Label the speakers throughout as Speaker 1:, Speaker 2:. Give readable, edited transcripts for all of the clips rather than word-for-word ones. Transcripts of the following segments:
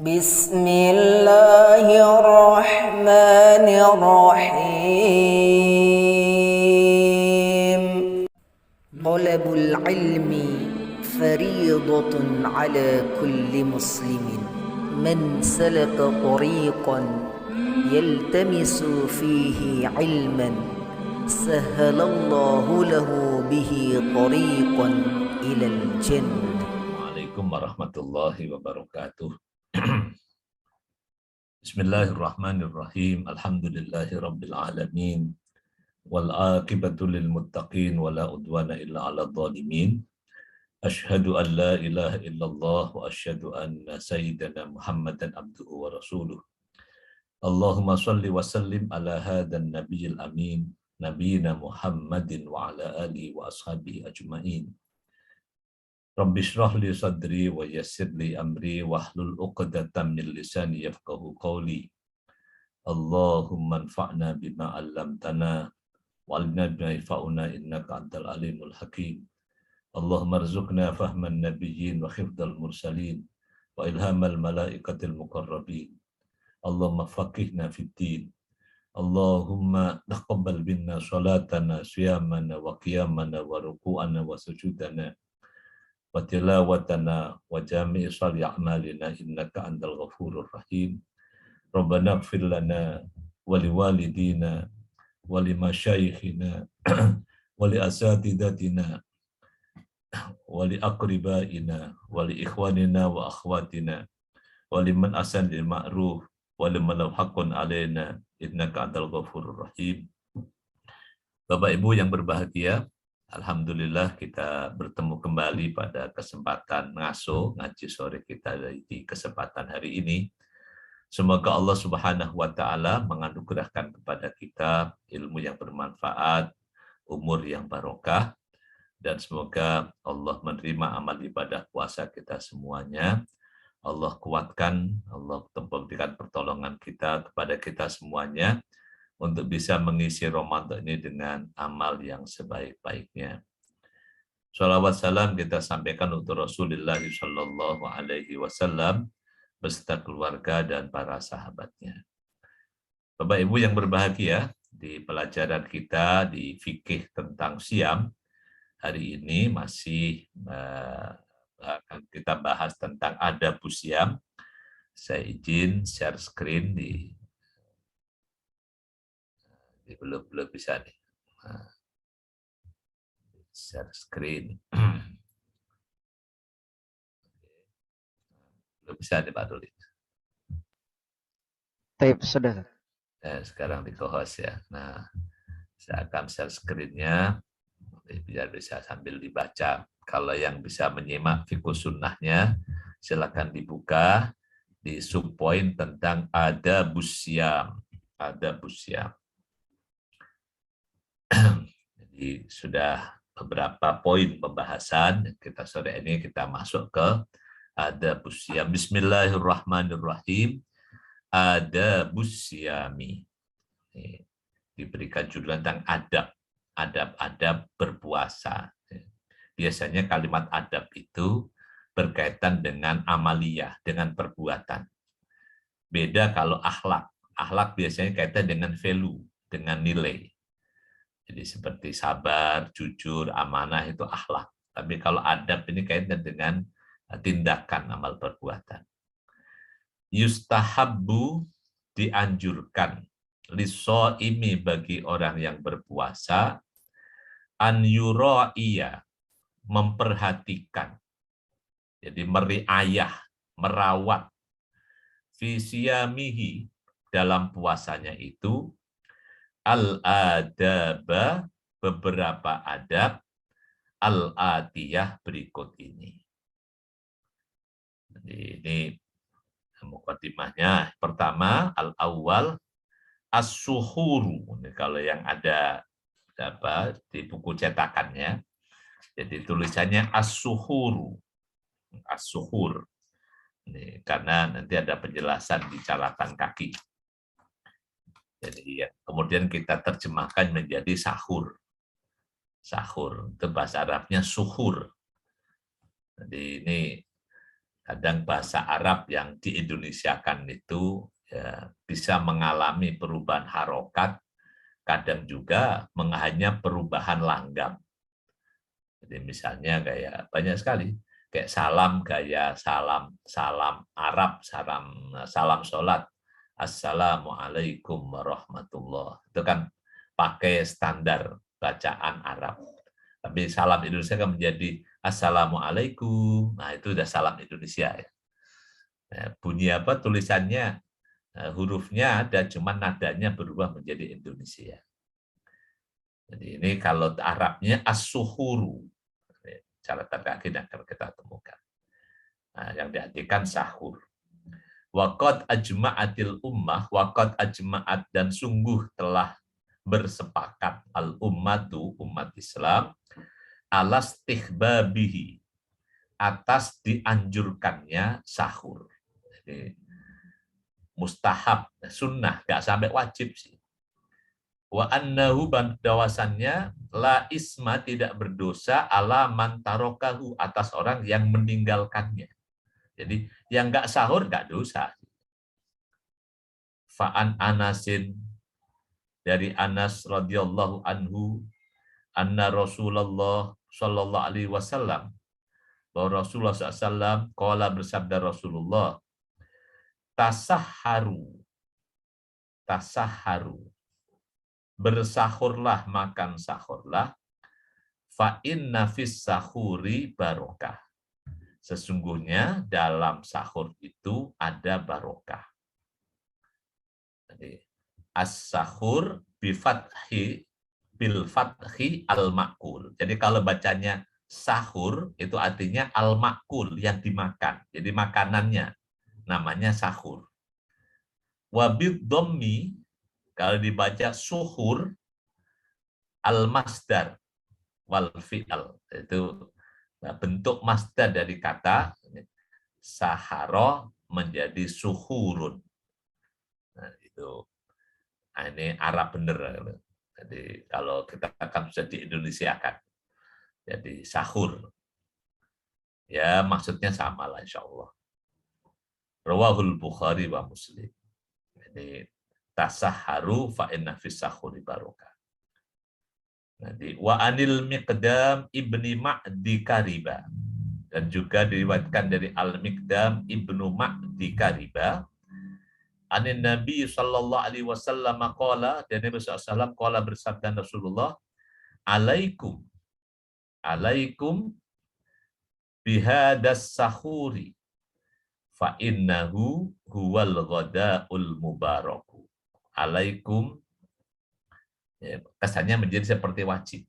Speaker 1: Bismillahirrahmanirrahim. Talabul ilmi fariidatun ala kulli muslimin. Man salaka tariqan yaltamisu fihi ilman sahhalallahu lahu bihi tariqan ilal jannah.
Speaker 2: Assalamualaikum warahmatullahi wabarakatuh. Bismillahirrahmanirrahim. Alhamdulillahi rabbil alamin. Wal aqibatu lil muttaqin wa la udwana illa 'alal zalimin. Asyhadu an la ilaha illallah wa asyhadu anna sayyidana Muhammadan abduhu wa rasuluh. Allahumma shalli wa sallim ala hadan nabiyil amin, nabiyina Muhammadin wa ala alihi wa ashabihi ajmain. Rabbi shrah li sadri wa yassir li amri wahlul 'uqdatam min lisani yafqahu qawli. Allahumma anfa'na bima 'allamtana wa'allimna bima yanfa'una innaka antal alimul hakim. Allahumma rzuqna fahman nabiyyin wa hifdzal mursalin wa ilhamal malaikatil muqarrabin. Allahumma faqihna fid din. Allahumma taqabbal minna salatana, siyamana wa qiyamana wa ruku'ana wa sujudana wa tilawatana wa jami'i shalih a'malina innaka antal ghafurur rahim. Rabbana ighfir lana wa liwalidina wa limasyayikhina wa li asatidatina wa li aqribaina wa li ikhwanina wa akhwatina wa liman asan bil ma'ruf wa liman lahu haqqun alaina innaka antal ghafurur rahim. Bapak Ibu yang berbahagia, alhamdulillah kita bertemu kembali pada kesempatan ngaji sore kita di kesempatan hari ini. Semoga Allah Subhanahu wa taala menganugerahkan kepada kita ilmu yang bermanfaat, umur yang barokah, dan semoga Allah menerima amal ibadah puasa kita semuanya. Allah kuatkan, Allah memberikan pertolongan kita kepada kita semuanya untuk bisa mengisi Ramadan ini dengan amal yang sebaik-baiknya. Shalawat salam kita sampaikan untuk Rasulullah Shallallahu Alaihi Wasallam beserta keluarga dan para sahabatnya. Bapak Ibu yang berbahagia, di pelajaran kita di fikih tentang siam, hari ini masih akan kita bahas tentang adabus siam. Saya izin share screen belum bisa nih. Share screen. Belum bisa nih Pak Duli.
Speaker 3: Taip, sudah.
Speaker 2: Sekarang di co-host ya. Nah, saya akan share screen-nya biar bisa sambil dibaca. Kalau yang bisa menyimak fikih sunnahnya, silakan dibuka di subpoin tentang adabus siam. Adabus siam. Jadi sudah beberapa poin pembahasan. Kita sore ini kita masuk ke adabus siam. Bismillahirrahmanirrahim. Adabus siyami. Diberikan judul tentang adab berpuasa. Biasanya kalimat adab itu berkaitan dengan amaliyah, dengan perbuatan. Beda kalau akhlak. Akhlak biasanya kaitan dengan value, dengan nilai. Jadi seperti sabar, jujur, amanah itu akhlak. Tapi kalau adab ini kaitan dengan tindakan, amal perbuatan. Yustahabbu dianjurkan lisoimi bagi orang yang berpuasa an yuraiya memperhatikan, jadi meriayah, merawat fisiyamihi dalam puasanya itu al-adaba beberapa adab al-atiyah berikut ini. Jadi ini mukadimahnya. Pertama, al-awwal as-suhuru. Kalau yang ada di buku cetakannya, jadi tulisannya as-suhuru. As-suhur. Ini, karena nanti ada penjelasan di catatan kaki. Jadi ya, kemudian kita terjemahkan menjadi sahur. Sahur itu bahasa Arabnya suhur. Jadi ini Kadang bahasa Arab yang diindonesiakan itu ya, bisa mengalami perubahan harokat, kadang juga hanya perubahan langgam. Jadi misalnya kayak banyak sekali, kayak salam gaya salam salam Arab, salam sholat, Assalamualaikum warahmatullah. Itu kan pakai standar bacaan Arab. Tapi salam Indonesia kan menjadi Assalamualaikum. Nah, itu udah salam Indonesia ya. Nah, bunyi apa tulisannya, hurufnya ada, cuman nadanya berubah menjadi Indonesia. Jadi ini kalau Arabnya as-suhuru. Catatan kaki akan kita temukan. Nah, yang diartikan sahur. Waqad ajma'atil ummah, waqad ajma'at, dan sungguh telah bersepakat al-ummatu, umat Islam, alastihbabihi, atas dianjurkannya sahur. Jadi mustahab, sunnah, nggak sampai wajib sih. Wa annahu, bahwasannya la isma, tidak berdosa, ala man tarokahu, atas orang yang meninggalkannya. Jadi yang nggak sahur nggak dosa. Fa'an Anasin, dari Anas radhiyallahu anhu, anna Rasulullah sallallahu alaihi wasallam, bahwa Rasulullah SAW qala, bersabda Rasulullah, tasahharu, tasahharu, bersahurlah, makan sahurlah, fa inna fis sahuri barokah, sesungguhnya dalam sahur itu ada barokah. Jadi as-sahur bifathi, bil fathi al-makul. Jadi kalau bacanya sahur itu artinya al-makul, yang dimakan. Jadi makanannya namanya sahur. Wabid dhammi, kalau dibaca suhur, al-masdar wal fi'al, itu bentuk masdar dari kata saharo menjadi suhurun. Nah, itu. Nah, ini Arab bener. Jadi kalau kita akan bisa diindonesiakan, jadi sahur. Ya maksudnya sama lah insya Allah. Rawahul Bukhari wa Muslim. Jadi tasahharu fa inna fis sahuri barokah. Jadi wa anil Miqdam ibni Ma'di Kariba, dan juga diriwayatkan dari Al-Miqdam ibnu Ma'di Kariba, anin Nabi sallallahu alaihi wasallam qala, dan Nabi sallallahu qala, bersabda Rasulullah, alaikum, alaikum bihadas sahuri fa innahu huwal ghadaul mubaraku. Alaikum, ya, kesannya menjadi seperti wajib.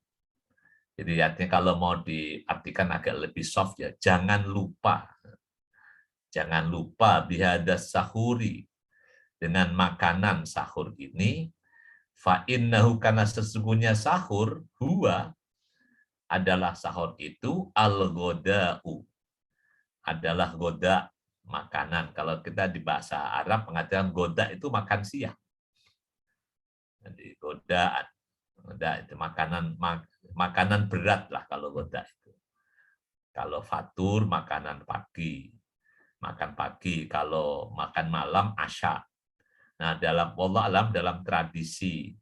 Speaker 2: Jadi artinya kalau mau diartikan agak lebih soft ya, jangan lupa bihadas sahuri, dengan makanan sahur ini, fa innahu, karena sesungguhnya sahur, huwa, adalah sahur itu, al-ghoda'u, adalah goda, makanan. Kalau kita di bahasa Arab mengatakan goda itu makan siang. Jadi goda itu makanan berat lah kalau goda itu. Kalau fatur makanan pagi, makan pagi. Kalau makan malam asya. Nah, dalam tradisi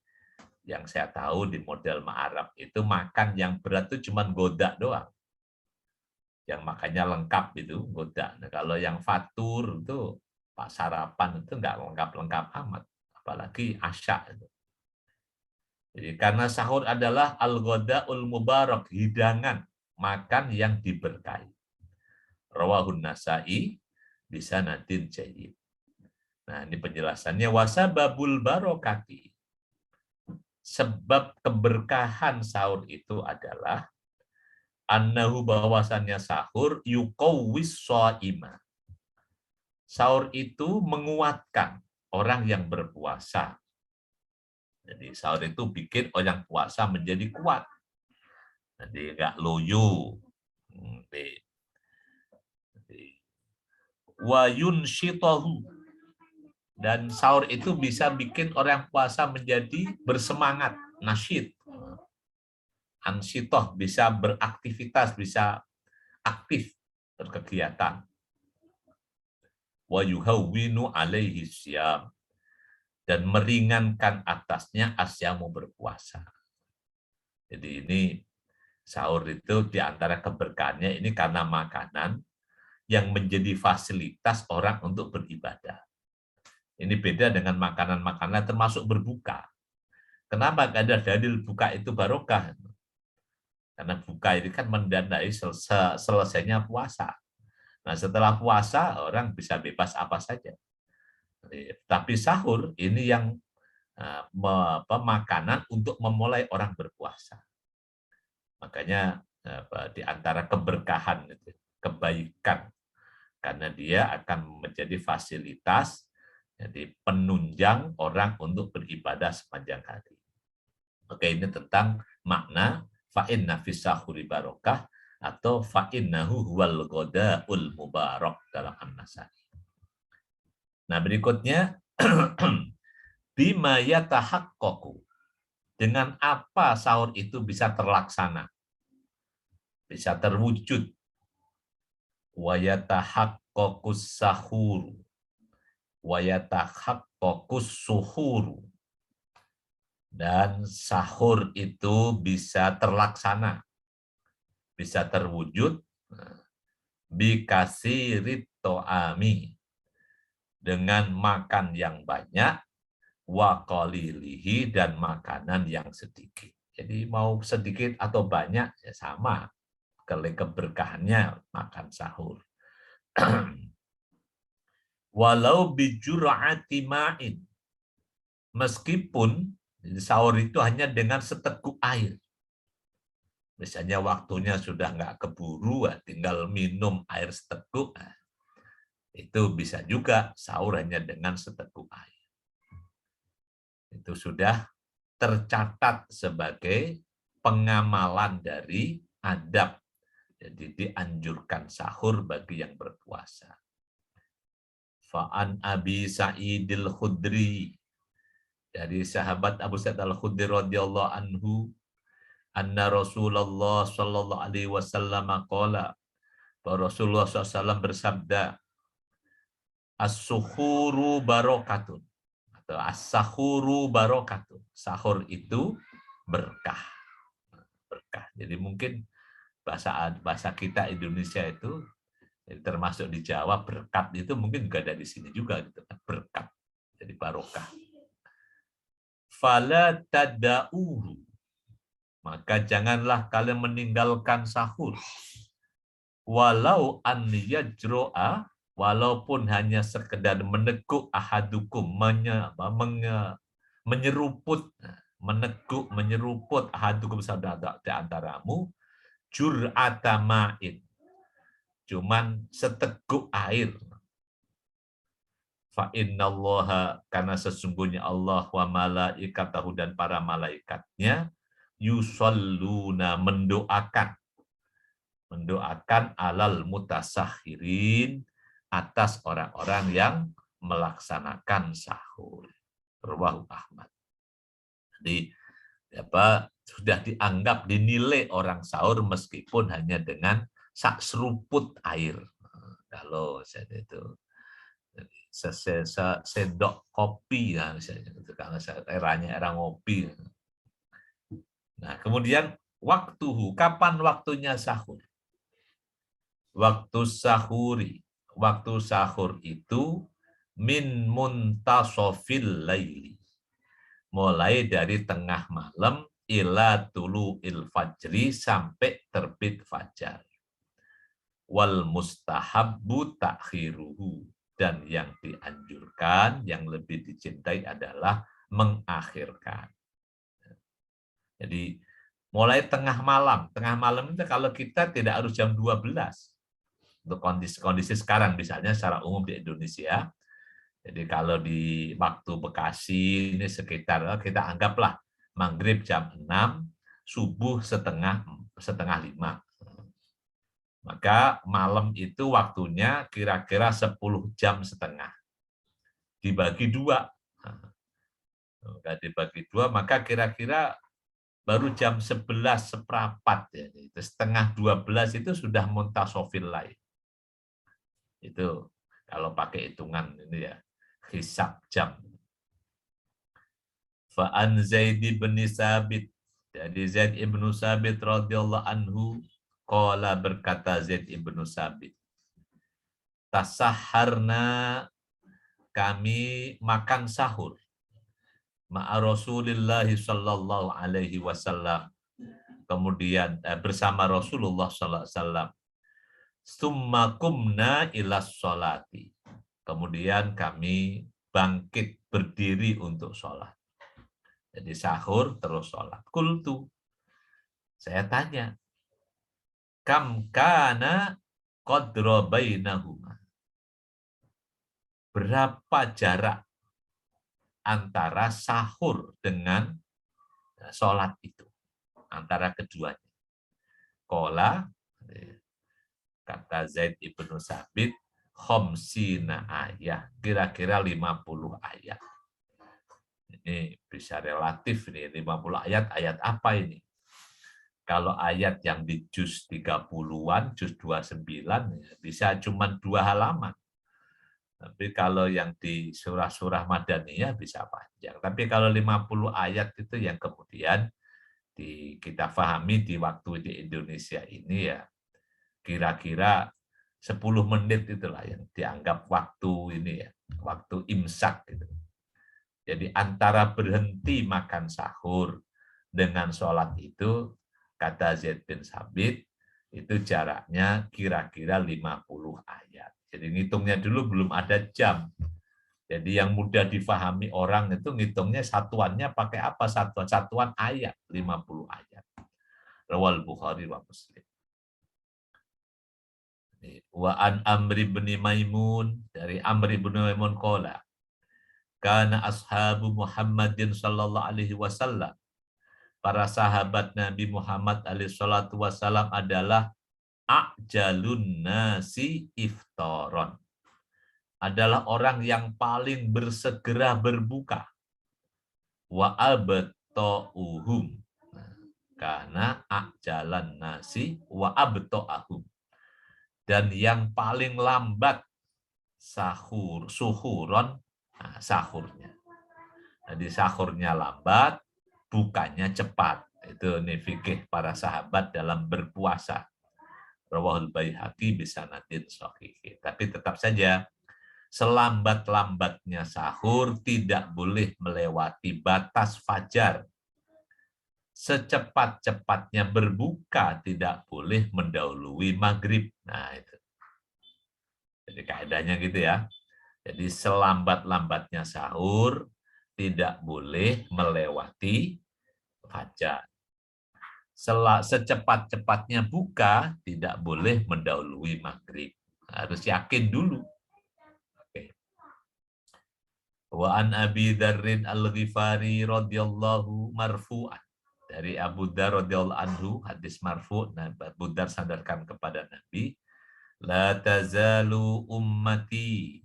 Speaker 2: yang saya tahu di model Arab itu, makan yang berat itu cuma goda doang. Yang makannya lengkap itu goda. Nah, kalau yang fatur itu pak sarapan itu nggak lengkap-lengkap amat, apalagi asya itu. Jadi karena sahur adalah al-ghadaul mubarak, hidangan makan yang diberkahi. Rawahun Nasa'i bisanadin jayyid. Nah, ini penjelasannya, wasababul barokati, sebab keberkahan sahur itu adalah annahu, bahwasannya sahur yuqawwis shaima. Sahur itu menguatkan orang yang berpuasa. Jadi sahur itu bikin orang puasa menjadi kuat. Jadi enggak loyo. Wa yunshitahu, dan sahur itu bisa bikin orang puasa menjadi bersemangat, nasyid. Ansyitoh, bisa beraktivitas, bisa aktif berkegiatan. wa yuhawwinu alaihi syam, dan meringankan atasnya asyamu berpuasa. Jadi ini sahur itu di antara keberkahannya ini karena makanan yang menjadi fasilitas orang untuk beribadah. Ini beda dengan makanan-makanan termasuk berbuka. Kenapa ada dalil buka itu barokah? Karena buka ini kan mendanai selesainya puasa. Nah, setelah puasa orang bisa bebas apa saja. Tapi sahur ini yang makanan untuk memulai orang berpuasa. Makanya di antara keberkahan, kebaikan, karena dia akan menjadi fasilitas, jadi penunjang orang untuk beribadah sepanjang hari. Oke, ini tentang makna fa'inna fis sahuri barokah atau fa'innahu huwal ghadaul mubarak dalam An-Nasai. Nah, berikutnya bima yatahaqqaqu, dengan apa sahur itu bisa terlaksana, bisa terwujud. Wa yatahaqqaqus sahur wa yatahaqqaqus suhur, dan sahur itu bisa terlaksana, bisa terwujud bikasirit to'ami, dengan makan yang banyak, wa qalilihi, dan makanan yang sedikit. Jadi mau sedikit atau banyak ya sama, keberkahannya makan sahur. Walau bijur'ati ma'in, meskipun sahur itu hanya dengan seteguk air. Misalnya waktunya sudah nggak keburu, tinggal minum air seteguk, itu bisa juga sahur hanya dengan seteguk air. Itu sudah tercatat sebagai pengamalan dari adab. Jadi dianjurkan sahur bagi yang berpuasa. Fa'an Abi Sa'idil Khudri, dari sahabat Abu Sa'id Al-Khudri radhiyallahu anhu, anna Rasulullah sallallahu alaihi wasallam qala, bahwa Rasulullah SAW bersabda, as-suhuru barokatun, atau as-sahuru barokatun, sahur itu berkah. Berkah. Jadi mungkin bahasa kita Indonesia itu, termasuk di Jawa, berkat itu mungkin juga dari sini juga gitu kan, berkat. Jadi barokah. Fala tada'uhu, maka janganlah kalian meninggalkan sahur. Walau an yajro'a, walaupun hanya sekedar meneguk ahadukum, menyeruput, menyeruput ahadukum, saudara di antaramu, jur'ata ma'in, cuman seteguk air. Fa innallaha, karena sesungguhnya Allah wa malaikatahu, dan para malaikatnya, yusalluna, mendoakan alal mutasakhirin, atas orang-orang yang melaksanakan sahur. Rawahu Ahmad. Jadi sudah dianggap, dinilai orang sahur meskipun hanya dengan sak seruput air. Kalau saya itu sendok kopi ya, misalnya itu karena era ngopi. Nah, kemudian kapan waktunya sahur? Waktu sahur itu min muntasofil laili, mulai dari tengah malam, ila tulu'il fajri, sampai terbit fajar. Wal mustahabbu ta'khiruhu, dan yang dianjurkan, yang lebih dicintai adalah mengakhirkan. Jadi mulai tengah malam itu kalau kita tidak harus jam 12. Untuk kondisi sekarang misalnya secara umum di Indonesia. Jadi kalau di waktu Bekasi ini sekitar, kita anggaplah maghrib jam 6, subuh setengah 5. Maka malam itu waktunya kira-kira 10 jam setengah. Dibagi 2. Maka kira-kira baru jam 11:15 ya. Itu setengah 12 itu sudah muntasofil lain. Itu Kalau pakai hitungan ini ya, hisab jam. Fa'an Zaid bin Sabit, dari Zaid ibnu Sabit radhiyallahu anhu, qala berkata Zaid ibnu Sabit, tasaharna, kami makan sahur ma'a Rasulillah sallallahu alaihi wasallam, kemudian bersama Rasulullah sallallahu alaihi wasallam, summa kumna ilas sholati, kemudian kami bangkit berdiri untuk sholat. Jadi sahur terus sholat. Kultu, saya tanya, kam kana qadra bainahuma, berapa jarak antara sahur dengan sholat itu, antara keduanya. Qala, kata Zaid ibnu Sabit, khomsina ayat, kira-kira 50 ayat. Ini bisa relatif nih, 50 ayat, ayat apa ini? Kalau ayat yang di juz 30-an, juz 29, bisa cuma 2 halaman. Tapi kalau yang di surah-surah Madaniyah bisa panjang. Tapi kalau 50 ayat itu yang kemudian kita pahami di waktu di Indonesia ini ya, kira-kira 10 menit itulah yang dianggap waktu ini ya, waktu imsak gitu. Jadi antara berhenti makan sahur dengan sholat itu, kata Zaid bin Sabit, itu jaraknya kira-kira 50 ayat. Jadi ngitungnya dulu belum ada jam. Jadi yang mudah difahami orang itu ngitungnya satuannya pakai apa? Satuan ayat, 50 ayat. Rawal Bukhari wa Muslim. Wa an Amri bin Maimun, dari Amri bin Maimun qala, kana ashabu Muhammadin sallallahu alaihi wasallam, para sahabat Nabi Muhammad alaihi salatu wasallam adalah a'jalun nasi iftaron, adalah orang yang paling bersegera berbuka, wa abta'uhum, karena a'jalan nasi wa abta'ahum, dan yang paling lambat suhuron, sahurnya. Jadi sahurnya lambat, bukanya cepat. Itu nih fikih para sahabat dalam berpuasa. Rawahul Baihaqi bisanadin shahih. Tapi tetap saja selambat-lambatnya sahur tidak boleh melewati batas fajar. Secepat-cepatnya berbuka tidak boleh mendahului maghrib. Nah itu. Jadi kaidahnya gitu ya. Jadi selambat-lambatnya sahur tidak boleh melewati fajar. Secepat-cepatnya buka tidak boleh mendahului maghrib. Harus yakin dulu. Oke. Wa an Abi Dzarrin Al-Ghifari radhiyallahu marfu'an, dari Abu Dzar radhiyallahu anhu, hadis marfu', Abu Dzar sadarkan kepada Nabi, la tazalu ummati,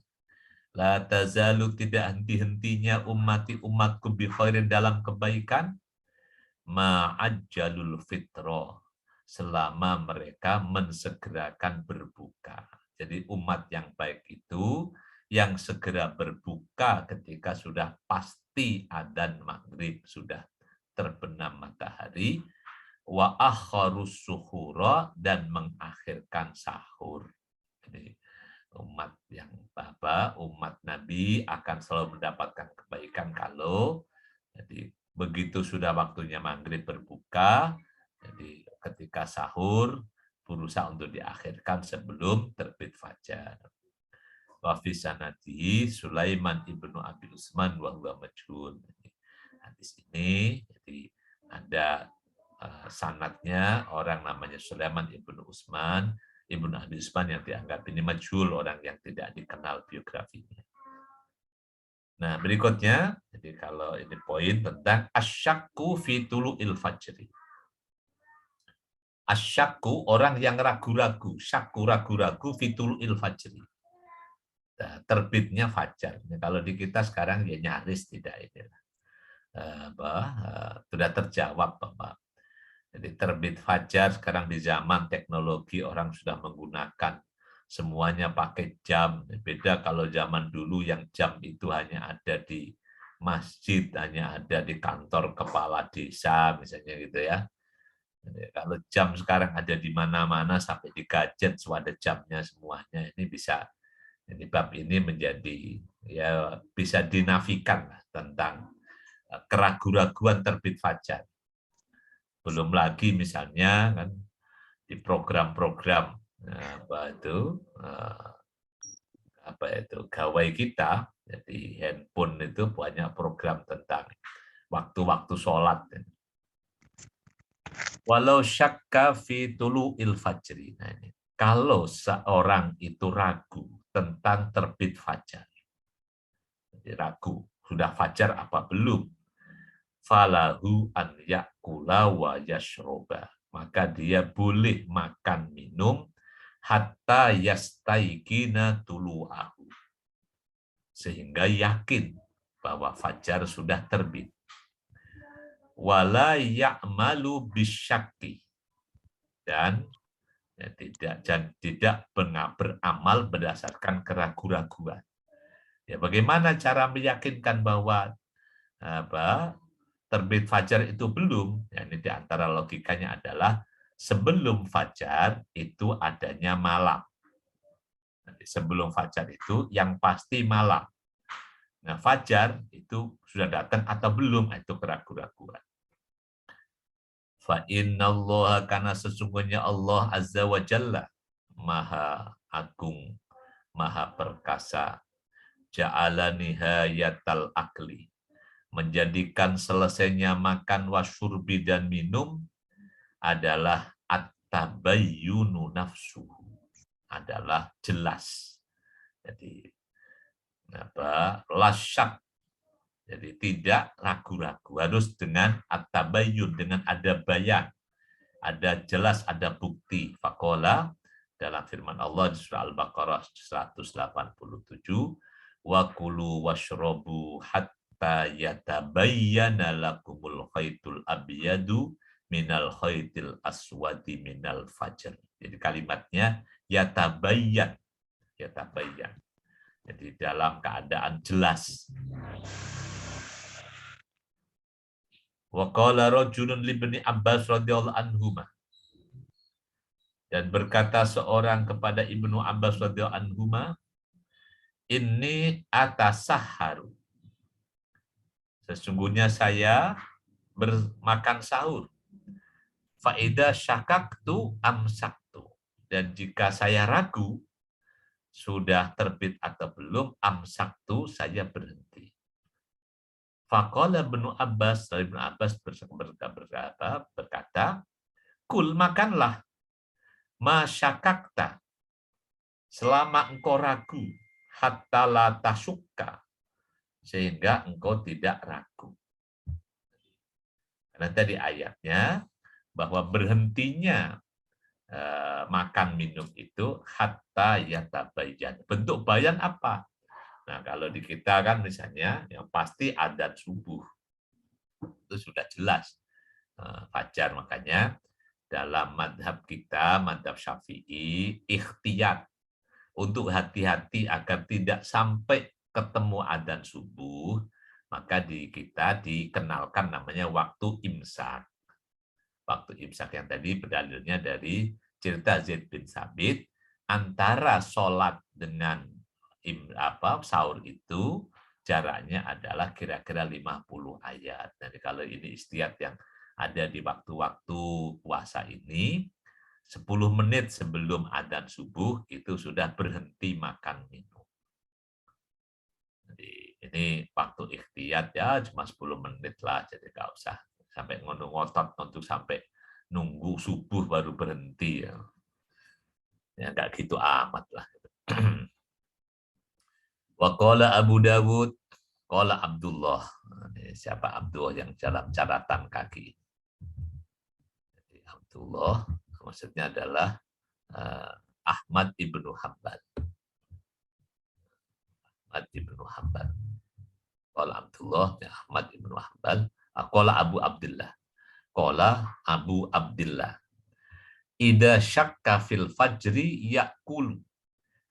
Speaker 2: la tazalu, tidak henti-hentinya umatku bi khairin, dalam kebaikan, ma'ajjalul fitra, selama mereka mensegerakan berbuka. Jadi umat yang baik itu yang segera berbuka ketika sudah pasti adzan maghrib, sudah terbenam matahari, wa akharus suhura, dan mengakhirkan sahur. Jadi umat yang umat Nabi akan selalu mendapatkan kebaikan kalau jadi begitu sudah waktunya maghrib berbuka, jadi ketika sahur berusaha untuk diakhirkan sebelum terbit fajar. Wa fi sanadihi Sulaiman ibnu Abi Utsman wa huwa majhul. Hadis ini jadi ada sanadnya orang namanya Sulaiman ibnu Utsman, ibnu Abi Utsman yang dianggap ini majhul, orang yang tidak dikenal biografinya. Nah, berikutnya, jadi kalau ini poin tentang asyakku fi tulu'il fajri. Asyakku, orang yang ragu-ragu, syakku ragu-ragu fi tulu'il fajri. Nah, terbitnya fajar. Nah, kalau di kita sekarang ya nyaris tidak ini. Sudah terjawab, Bapak. Jadi terbit fajar sekarang di zaman teknologi orang sudah menggunakan semuanya pakai jam. Beda kalau zaman dulu yang jam itu hanya ada di masjid, hanya ada di kantor kepala desa, misalnya gitu ya. Kalau jam sekarang ada di mana-mana, sampai di gadget sudah ada jamnya semuanya. Ini bisa, ini bab ini menjadi ya bisa dinafikan tentang keraguan-raguan terbit fajar. Belum lagi misalnya kan di program-program apa itu gawai kita, jadi handphone itu banyak program tentang waktu-waktu sholat. Walau syakka fi tulu'il fajri. Nah, ini. Kalau seorang itu ragu tentang terbit fajar, jadi ragu, sudah fajar apa belum, falahu an yakula wa yashroba. Maka dia boleh makan minum hatta yastaikina tulu'ahu. Sehingga yakin bahwa fajar sudah terbit. Wala ya'malu bisyakki. Dan tidak beramal berdasarkan keraguan-raguan. Ya, bagaimana cara meyakinkan bahwa terbit fajar itu belum? Ya, ini diantara logikanya adalah sebelum fajar itu adanya malam. Sebelum fajar itu yang pasti malam. Nah, fajar itu sudah datang atau belum, itu keraguan-raguan. Fa innallaha, karena sesungguhnya Allah Azza wa Jalla Maha Agung, Maha Perkasa, ja'ala nihayatal akli, menjadikan selesainya makan wasyurbi dan minum adalah at-tabayyunu nafsuhu, adalah jelas. Jadi lasyak, jadi tidak ragu-ragu, harus dengan at-tabayyun, dengan ada bayan, ada jelas, ada bukti. Faqala, dalam firman Allah di surah Al-Baqarah 187, wa kulu washrobu hatta yatabayyana lakumul khaytul abyadu minal khaytil aswadi minal fajr. Jadi kalimatnya yatabayyan, yatabayyan. Jadi dalam keadaan jelas. Wa qala rajulun li Ibnu Abbas radhiyallahu anhuma. Dan berkata seorang kepada Ibnu Abbas radhiyallahu anhuma, inni atasahharu. Sesungguhnya saya bermakan sahur. Faida syakaktu amsaktu. Dan jika saya ragu sudah terbit atau belum, amsaktu, saya berhenti. Faqala Ibnu Abbas, dari Ibnu Abbas berkata, kul, makanlah, masyakakta, selama engkau ragu, hatta la tasukka, sehingga engkau tidak ragu. Karena tadi ayatnya bahwa berhentinya makan minum itu hatta yatabayyan. Bentuk bayan apa? Nah, kalau di kita kan misalnya yang pasti adzan subuh. Itu sudah jelas fajar. Makanya dalam madhab kita, madhab Syafi'i, ikhtiyat untuk hati-hati agar tidak sampai ketemu adzan subuh, maka di kita dikenalkan namanya waktu imsak. Waktu imsak yang tadi berdalilnya dari cerita Zaid bin Sabit, antara sholat dengan sahur itu jaraknya adalah kira-kira 50 ayat. Jadi kalau ini istihad yang ada di waktu-waktu puasa ini, 10 menit sebelum adzan subuh itu sudah berhenti makan minum. Jadi ini waktu ikhtiyat ya cuma 10 menit lah, jadi nggak usah sampai ngotot untuk sampai nunggu subuh baru berhenti ya. Ya nggak gitu amat lah. Wa qala Abu Dawud, qala Abdullah. Siapa Abdullah yang dalam catatan kaki? Jadi Abdullah maksudnya adalah Ahmad ibnu Hanbal. Ahmad ibnu Hanbal. Qala Abdullah, ya Ahmad ibnu Hanbal. Qala Abu Abdullah. Qala Abu Abdullah. Ida syakka fil fajri yakulu.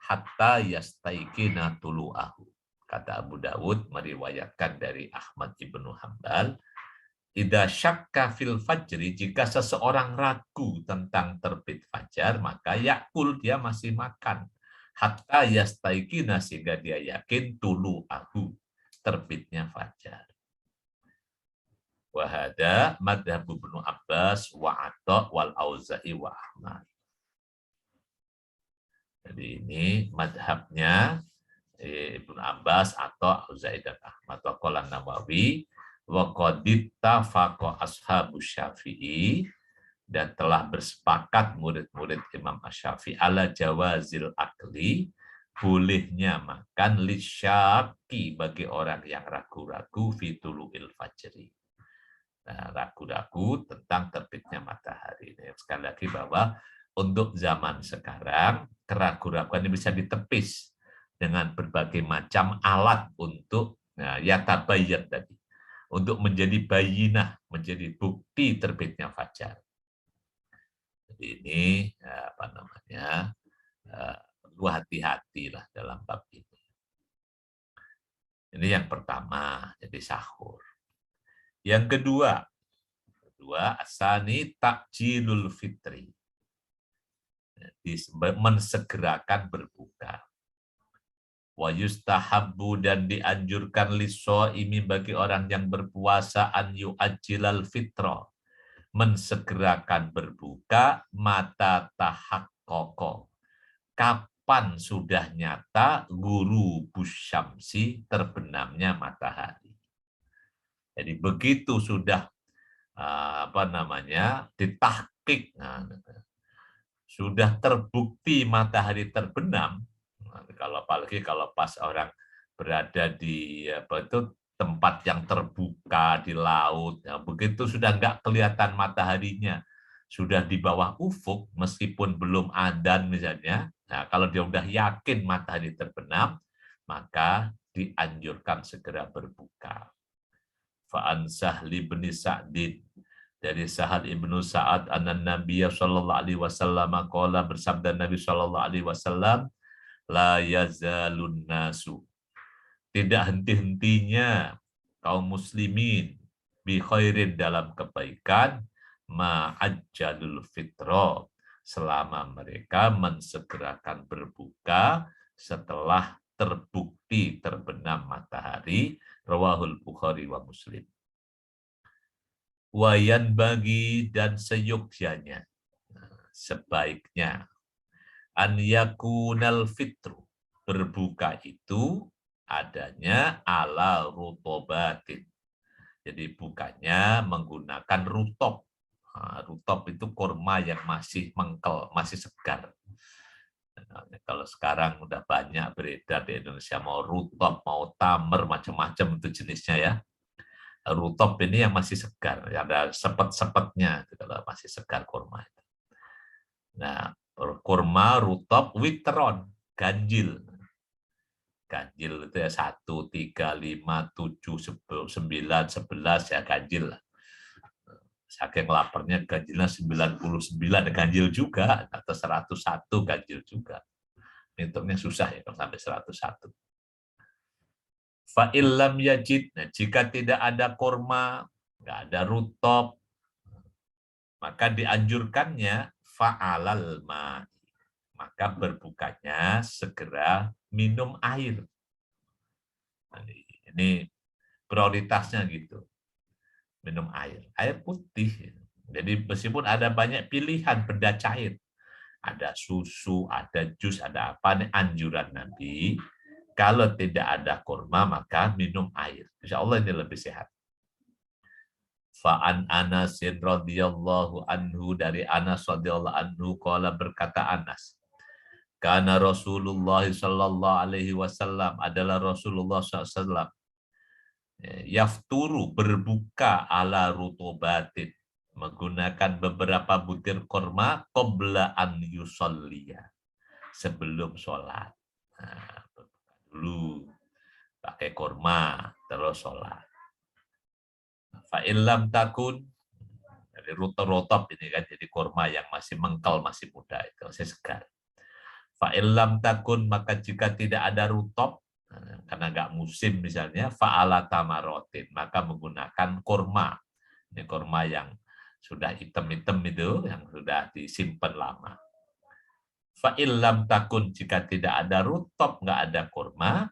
Speaker 2: hatta yastaikina tulu'ahu. Kata Abu Dawud meriwayatkan dari Ahmad ibnu Hambal, idza syakka fil fajri, jika seseorang ragu tentang terbit fajar, maka yakul, dia masih makan. Hatta yastaikina, sehingga dia yakin tulu'ahu, terbitnya fajar. Wahada madhab Ibnu Abbas wa Atha wal Auza'i wa Ahmad. Jadi ini madhabnya Ibnu Abbas atau Auza'i dan Ahmad. Wa qala Nawawi wa qad ittafaqa ashabu Syafi'i, dan telah bersepakat murid-murid Imam Asy-Syafi'i ala jawazil akli, bolehnya makan lisyaki, bagi orang yang ragu-ragu fituluil fajri. Nah, ragu-ragu tentang terbitnya matahari. Sekali lagi bahwa untuk zaman sekarang keraguan-raguan ini bisa ditepis dengan berbagai macam alat untuk yatabayyan tadi, untuk menjadi bayinah, menjadi bukti terbitnya fajar. Jadi ini apa namanya, perlu hati-hatilah dalam bab ini. Ini yang pertama, jadi sahur. Yang kedua asani takjilul fitri, mensegerakan berbuka. Wa yustahabbu, dan dianjurkan lisoimi, bagi orang yang berpuasa, an yu'ajjilal fitra, mensegerakan berbuka, mata tahaqqaqa, kapan sudah nyata guru busyamsi, terbenamnya matahari. Jadi begitu sudah apa namanya, ditahqiq, sudah terbukti matahari terbenam, kalau apalagi kalau pas orang berada di apa itu, tempat yang terbuka di laut, begitu sudah nggak kelihatan mataharinya, sudah di bawah ufuk, meskipun belum adzan misalnya, kalau dia udah yakin matahari terbenam, maka dianjurkan segera berbuka. Fa'an Sahli bin Sa'din, dari Sahal ibnu Sa'ad, anan Nabiya sallallahu alaihi wasallam qala, bersabda Nabi sallallahu alaihi wasallam, la yazalun nasu, tidak henti-hentinya kaum muslimin, bi khairin, dalam kebaikan, ma'ajjalul fitra, selama mereka mensegerakan berbuka setelah terbukti terbenam matahari. Rawahul Bukhari wa Muslim. Wayan bagi, dan seyogyanya, sebaiknya, an yakunal fitru, berbuka itu adanya ala rutobatin. Jadi bukanya menggunakan rutop. Rutop itu kurma yang masih mengkel, masih segar. Kalau sekarang udah banyak beredar di Indonesia, mau rutop, mau tamer, macam-macam itu jenisnya ya. Rutop ini yang masih segar, ada sepet-sepetnya, kalau masih segar kurma itu. Nah, kurma rutop witron, ganjil. Ganjil itu ya 1, 3, 5, 7, 9, 11 ya ganjil. Saking laparnya ganjilnya 99, ganjil juga, atau 101 ganjil juga. Hitungnya susah ya kalau sampai 101. Fa'illam yajid, nah, jika tidak ada kurma, nggak ada rutop, maka dianjurkannya fa'alal ma, maka berbukanya segera minum air. Nah, ini prioritasnya gitu, minum air putih. Jadi meskipun ada banyak pilihan benda cair, ada susu, ada jus, ada apa, ini anjuran Nabi, kalau tidak ada kurma maka minum air. Insya Allah ini lebih sehat. Fa'an Anasin radhiyallahu anhu, dari Anas radhiyallahu anhu, qala, berkata Anas, karena Rasulullah sallallahu alaihi wasallam, adalah Rasulullah SAW, yafturu, berbuka ala rutubatin, menggunakan beberapa butir kurma, qabla an yusalliya, sebelum sholat. Nah, dulu pakai kurma terus sholat. Fa'illam takun, dari rutop ini kan, jadi kurma yang masih mengkal, masih muda, itu masih segar. Fa'illam takun, maka jika tidak ada rutop, karena nggak musim misalnya, fa'ala tamarotin, maka menggunakan kurma. Ini kurma yang sudah hitam-hitam itu, yang sudah disimpan lama. Fa'illam takun, jika tidak ada rutop, nggak ada kurma,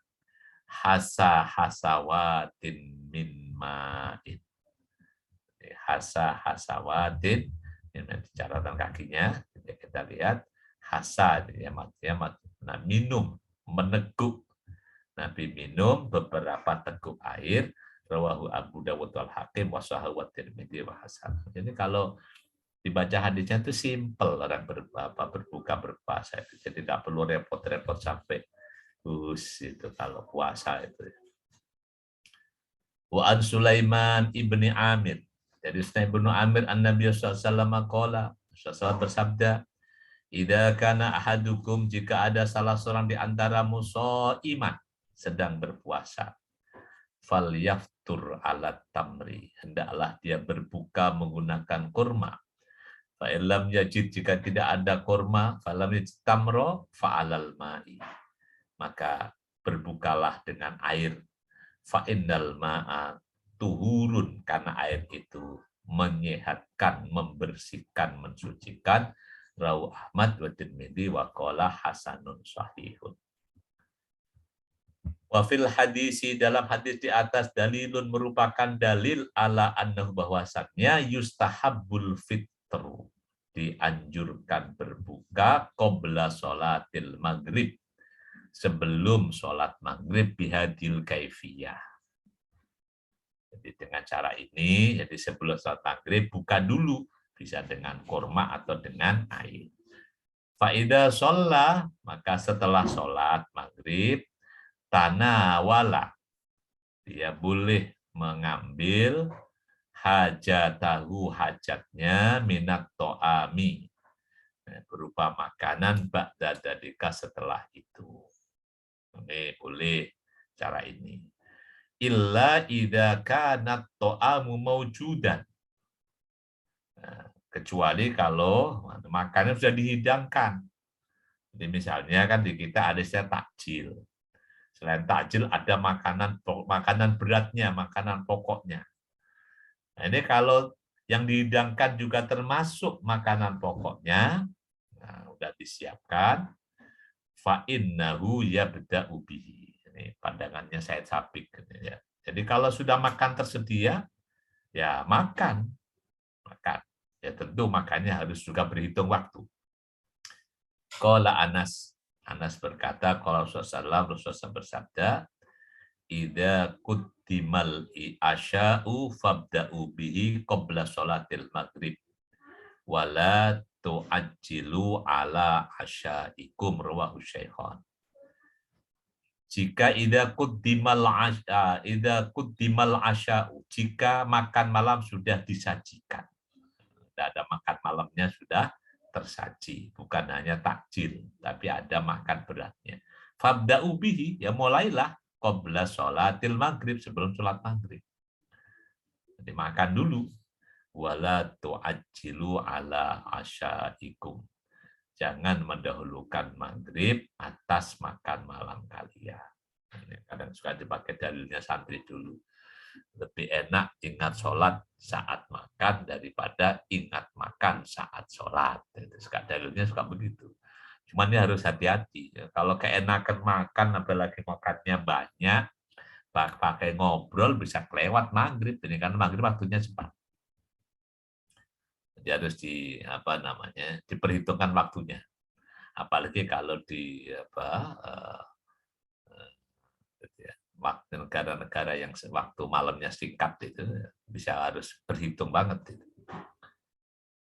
Speaker 2: hasawatin min ma'in. Hasawatin, ini nanti catatan kakinya, kita lihat. Hasa, ya, nah, minum, meneguk. Nabi minum beberapa teguk air. Rawahu Abu Dawud wal Hakim wa sahahu wa Tirmidzi wa hasan. Jadi kalau dibaca hadisnya itu simple, orang berbuka berpuasa itu. Jadi tidak perlu repot-repot sampai itu kalau puasa itu. Wa an Sulaiman ibni Amir. Jadi Sulaiman ibnu Amir an-Nabi sallallahu alaihi wasallam qala, Rasulullah bersabda, "Idza kana ahadukum, jika ada salah seorang di antaramu shaiman, sedang berpuasa, falyaftur ala tamri, hendaklah dia berbuka menggunakan kurma. Fa illam yajid, jika tidak ada kurma, falam yajid tamro fa'alal ma'i, maka berbukalah dengan air. Fa innal ma'a tuhurun, karena air itu menyehatkan, membersihkan, mensucikan. Rawu Ahmad wa Tirmidzi wa qala hasanun sahihun. Wa fil hadisi, dalam hadis di atas, dalilun, merupakan dalil ala annahu, bahwasannya yustahabbul fitru, dianjurkan berbuka qabla sholatil maghrib, sebelum sholat maghrib, bihadil kaifiyah. Jadi dengan cara ini, jadi sebelum sholat maghrib buka dulu, bisa dengan kurma atau dengan air. Faida sholat, maka setelah sholat maghrib, tanawala, dia boleh mengambil hajatahu, hajatnya, minat to'ami, berupa makanan ba'da dalika, setelah itu. Ini boleh cara ini. Illa idza kanat to'amu maujudan. Kecuali kalau makanan sudah dihidangkan. Jadi misalnya kan di kita ada istilah takjil. Selain takjil ada makanan beratnya, makanan pokoknya. Nah, ini kalau yang dihidangkan juga termasuk makanan pokoknya, nah, udah disiapkan, fa innahu yabda'u bihi. Ini pandangannya Said Sabiq. Ya. Jadi kalau sudah makan tersedia, ya makan. Ya tentu makannya harus juga berhitung waktu. Qala Anas. Anas berkata, kalau Rasulullah bersabda, idza quddimal asya'u fabda'u bihi qabla sholatil maghrib wala tu'ajjilu ala asyaikum, rawahu Syaikhan. Jika idza quddimal asya'u, jika makan malam sudah disajikan. Ada makan malamnya sudah tersaji, bukan hanya takjil, tapi ada makan beratnya. Fabda'u bihi, ya mulailah qabla sholatil maghrib, sebelum sholat maghrib. Jadi makan dulu. Wala tu'ajjilu ala asyaikum. Jangan mendahulukan maghrib atas makan malam kalian. Ini kadang suka dipakai dalilnya santri dulu. Lebih enak ingat sholat saat makan daripada ingat makan saat sholat. Dalilnya suka begitu. Cuman ini harus hati-hati. Kalau keenakan makan, apalagi makannya banyak, pakai ngobrol bisa kelewat maghrib. Ini kan maghrib waktunya cepat. Jadi harus diperhitungkan waktunya. Apalagi kalau di waktu negara-negara yang waktu malamnya singkat itu bisa harus berhitung banget itu.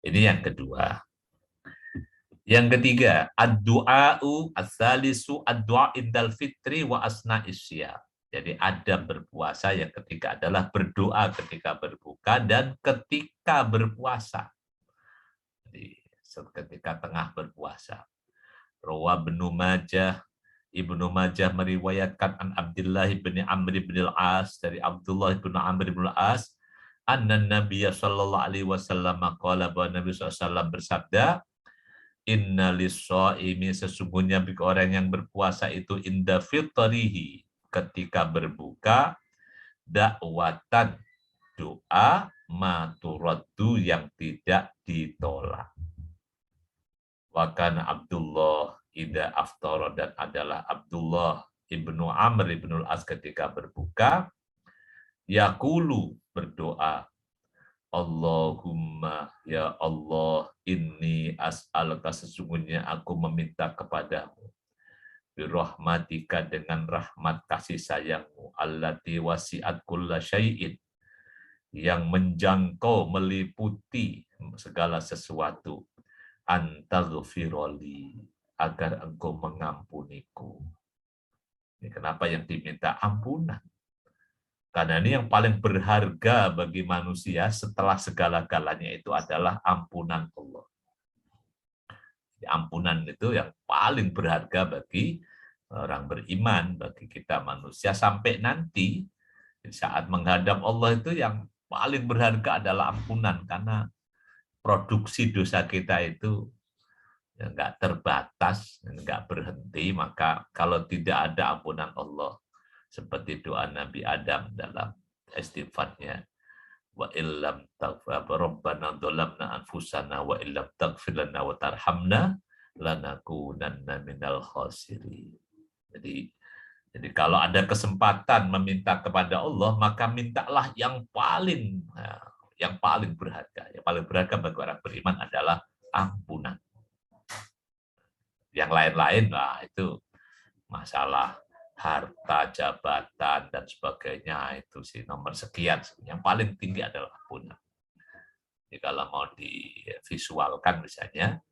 Speaker 2: Ini yang kedua. Yang ketiga, ad-du'a'u ats-tsalisu ad-du'a indal fitri wa asna'is syiyam. Jadi adab berpuasa yang ketiga adalah berdoa ketika berbuka dan ketika berpuasa. Jadi ketika tengah berpuasa. Rawa Ibnu Majah meriwayatkan an Abdullah bin Amr bin al-As, dari Abdullah bin Amr bin al-As, anna Nabiya sallallahu alaihi wasallam qala, bahwa Nabi SAW bersabda, Inna lis-shaimi, sesungguhnya bagi orang yang berpuasa itu inda fitrihi, ketika berbuka, dakwatan, doa, maturaddu, yang tidak ditolak. Wa kana Abdullah ida aftara, dan adalah Abdullah ibnu Amr ibnu al-As ketika berbuka, yaqulu, berdoa, Allahumma, ya Allah, inni as'aluka, sesungguhnya aku meminta kepadamu, birahmatika, dengan rahmat kasih sayangmu, allati wasi'at kulla syai'in, yang menjangkau, meliputi segala sesuatu, antaghfiroli, agar engkau mengampuniku. Ini kenapa yang diminta ampunan? Karena ini yang paling berharga bagi manusia setelah segala-galanya itu adalah ampunan Allah. Ampunan itu yang paling berharga bagi orang beriman, bagi kita manusia, sampai nanti saat menghadap Allah itu yang paling berharga adalah ampunan, karena produksi dosa kita itu ya nggak terbatas, nggak berhenti. Maka kalau tidak ada ampunan Allah, seperti doa Nabi Adam dalam istighfarnya, wa illam taghfir rabbana dzalamna anfusana wa illam taghfir lana wa tarhamna lanakunanna minal khasirin. Jadi kalau ada kesempatan meminta kepada Allah, maka mintalah yang paling berharga. Yang paling berharga bagi orang beriman adalah ampunan. Yang lain-lain lah itu masalah harta, jabatan, dan sebagainya, itu sih nomor sekian. Yang paling tinggi adalah ampunan. Jadi kalau mau divisualkan misalnya,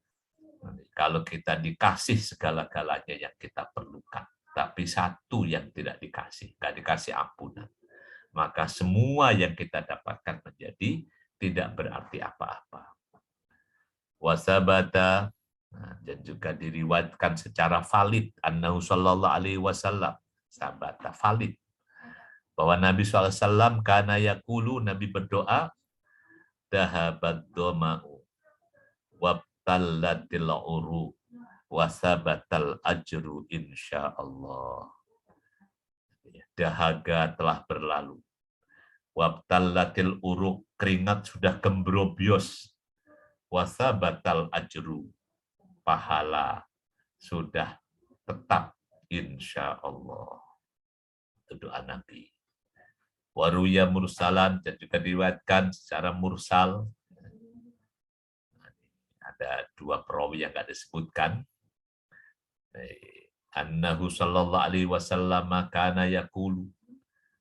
Speaker 2: kalau kita dikasih segala-galanya yang kita perlukan, tapi satu yang tidak dikasih, nggak dikasih ampunan, maka semua yang kita dapatkan menjadi tidak berarti apa-apa. Wasabata, dan juga diriwayatkan secara valid, annahu sallallahu alaihi wasallam, sabata valid, bahwa Nabi SAW kana yaqulu, Nabi berdoa, dahabat doma'u wabtallatil uru wasabatal ajru insyaallah. Dahaga telah berlalu, wabtallatil uru, keringat sudah gembrobios, wasabatal ajru, pahala sudah tetap insyaallah. Itu doa Nabi. Waruya mursalan, dan juga diriwayatkan secara mursal. Ada dua perawi yang nggak disebutkan. Annahu sallallahu alaihi wasallam kana yaqulu,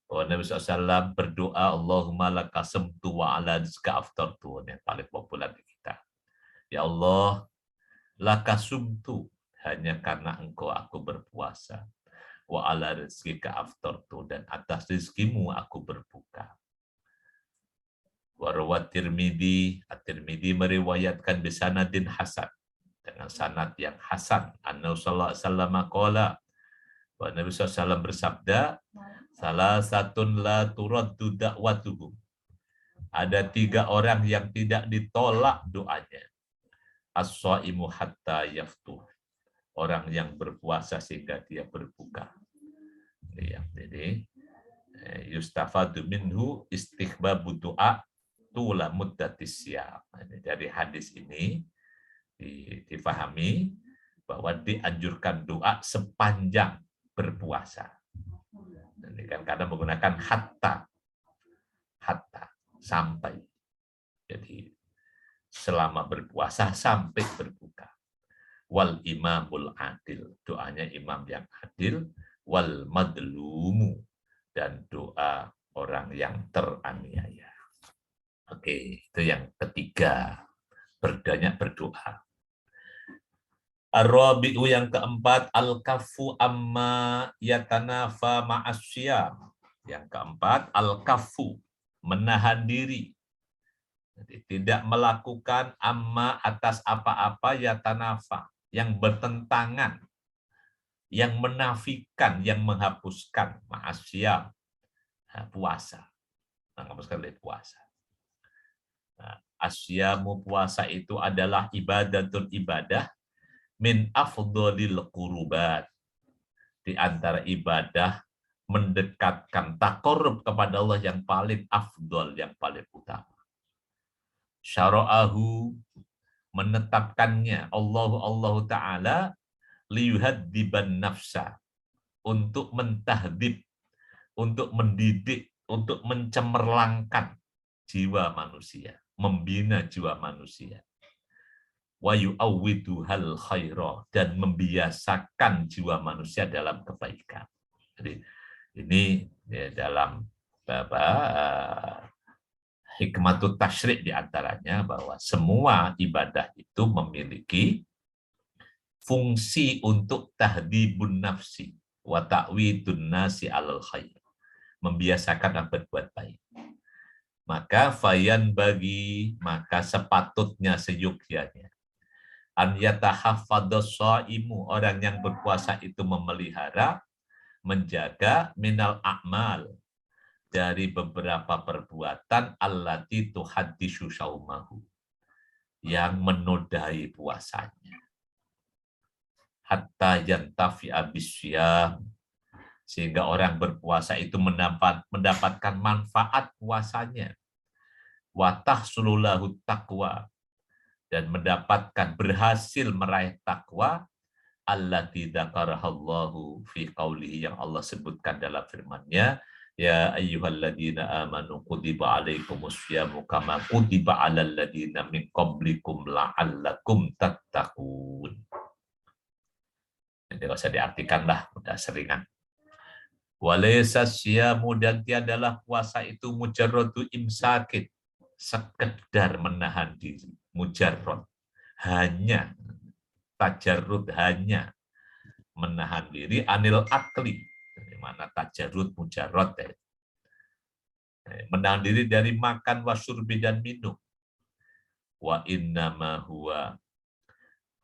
Speaker 2: bahwa Nabi SAW berdoa, Allahumma laka sumtu wa ala rizqa aftartu, yang paling populer di kita. Ya Allah, laka sumtu, hanya karena engkau aku berpuasa, wa ala rizqika aftartu, dan atas rizkimu aku berbuka. Warawat Tirmidzi, At-Tirmidzi meriwayatkan bisanadin hasan, dengan sanad yang hasan, annahu sallallahu alaihi wasallam qala, bahwa Nabi SAW bersabda, salah satun la turaddu da'watuhum, ada 3 orang yang tidak ditolak doanya. As-shaimu hatta yaftur, orang yang berpuasa sehingga dia berbuka. Ya, jadi yustafadu minhu istighbabu du'a tula muddatis siyam. Dari hadis ini difahami bahwa dianjurkan doa sepanjang berpuasa. Ini kan kadang menggunakan hatta sampai. Jadi selama berpuasa sampai berbuka. Wal imamul adil, doanya imam yang adil. Wal madlumu, dan doa orang yang teraniaya. Oke, itu yang ketiga, berbanyak berdoa. Ar-rabi'u, yang keempat, al-kaffu amma yatanafa ma'asyam. Yang keempat, al-kaffu, menahan diri. Jadi tidak melakukan amma, atas apa-apa, yatanafa, yang bertentangan, yang menafikan, yang menghapuskan ma'asyam, puasa. Menghapuskan dari puasa. Nah, asyamu, puasa itu adalah ibadatul ibadah, min afdhalil qurubat, di antara ibadah mendekatkan taqarrub kepada Allah yang paling afdal, yang paling utama. Syara'ahu, menetapkannya Allah Ta'ala liyuhadziban nafsa, untuk mentahdib, untuk mendidik, untuk mencemerlangkan jiwa manusia, membina jiwa manusia. Wa yu'awwiduhal khaira, dan membiasakan jiwa manusia dalam kebaikan. Jadi ini ya, dalam hikmatut tasyrik diantaranya bahwa semua ibadah itu memiliki fungsi untuk tahdibun nafsi wa ta'widun nasi alal khair, membiasakan berbuat baik. Maka maka sepatutnya seyogyanya an yatahaffadhas shaimu, orang yang berpuasa itu memelihara, menjaga minal a'mal, dari beberapa perbuatan allati tuhaddisu saumahu, yang menodai puasanya, hatta yantafi'a bisyam, sehingga orang berpuasa itu mendapatkan manfaat puasanya, wa tahsululahu taqwa, dan mendapatkan berhasil meraih takwa, allati dzakarahallahu fi qaulihi, yang Allah sebutkan dalam firman-Nya, ya ayyuhalladzina amanu kutiba alaikumusyamu kama kutiba alal ladzina min qablikum la'allakum tattaqun. Ini enggak usah diartikan lah, udah seringan. Walaysa syamu, dan tiadalah puasa itu mujarradu imsakin, sekedar menahan diri, mujarrad, hanya tajarrud, hanya menahan diri, anil akli, di mana tajarrud mujarrad, menahan diri dari makan, wasyurbi, dan minum. Wa innama huwa,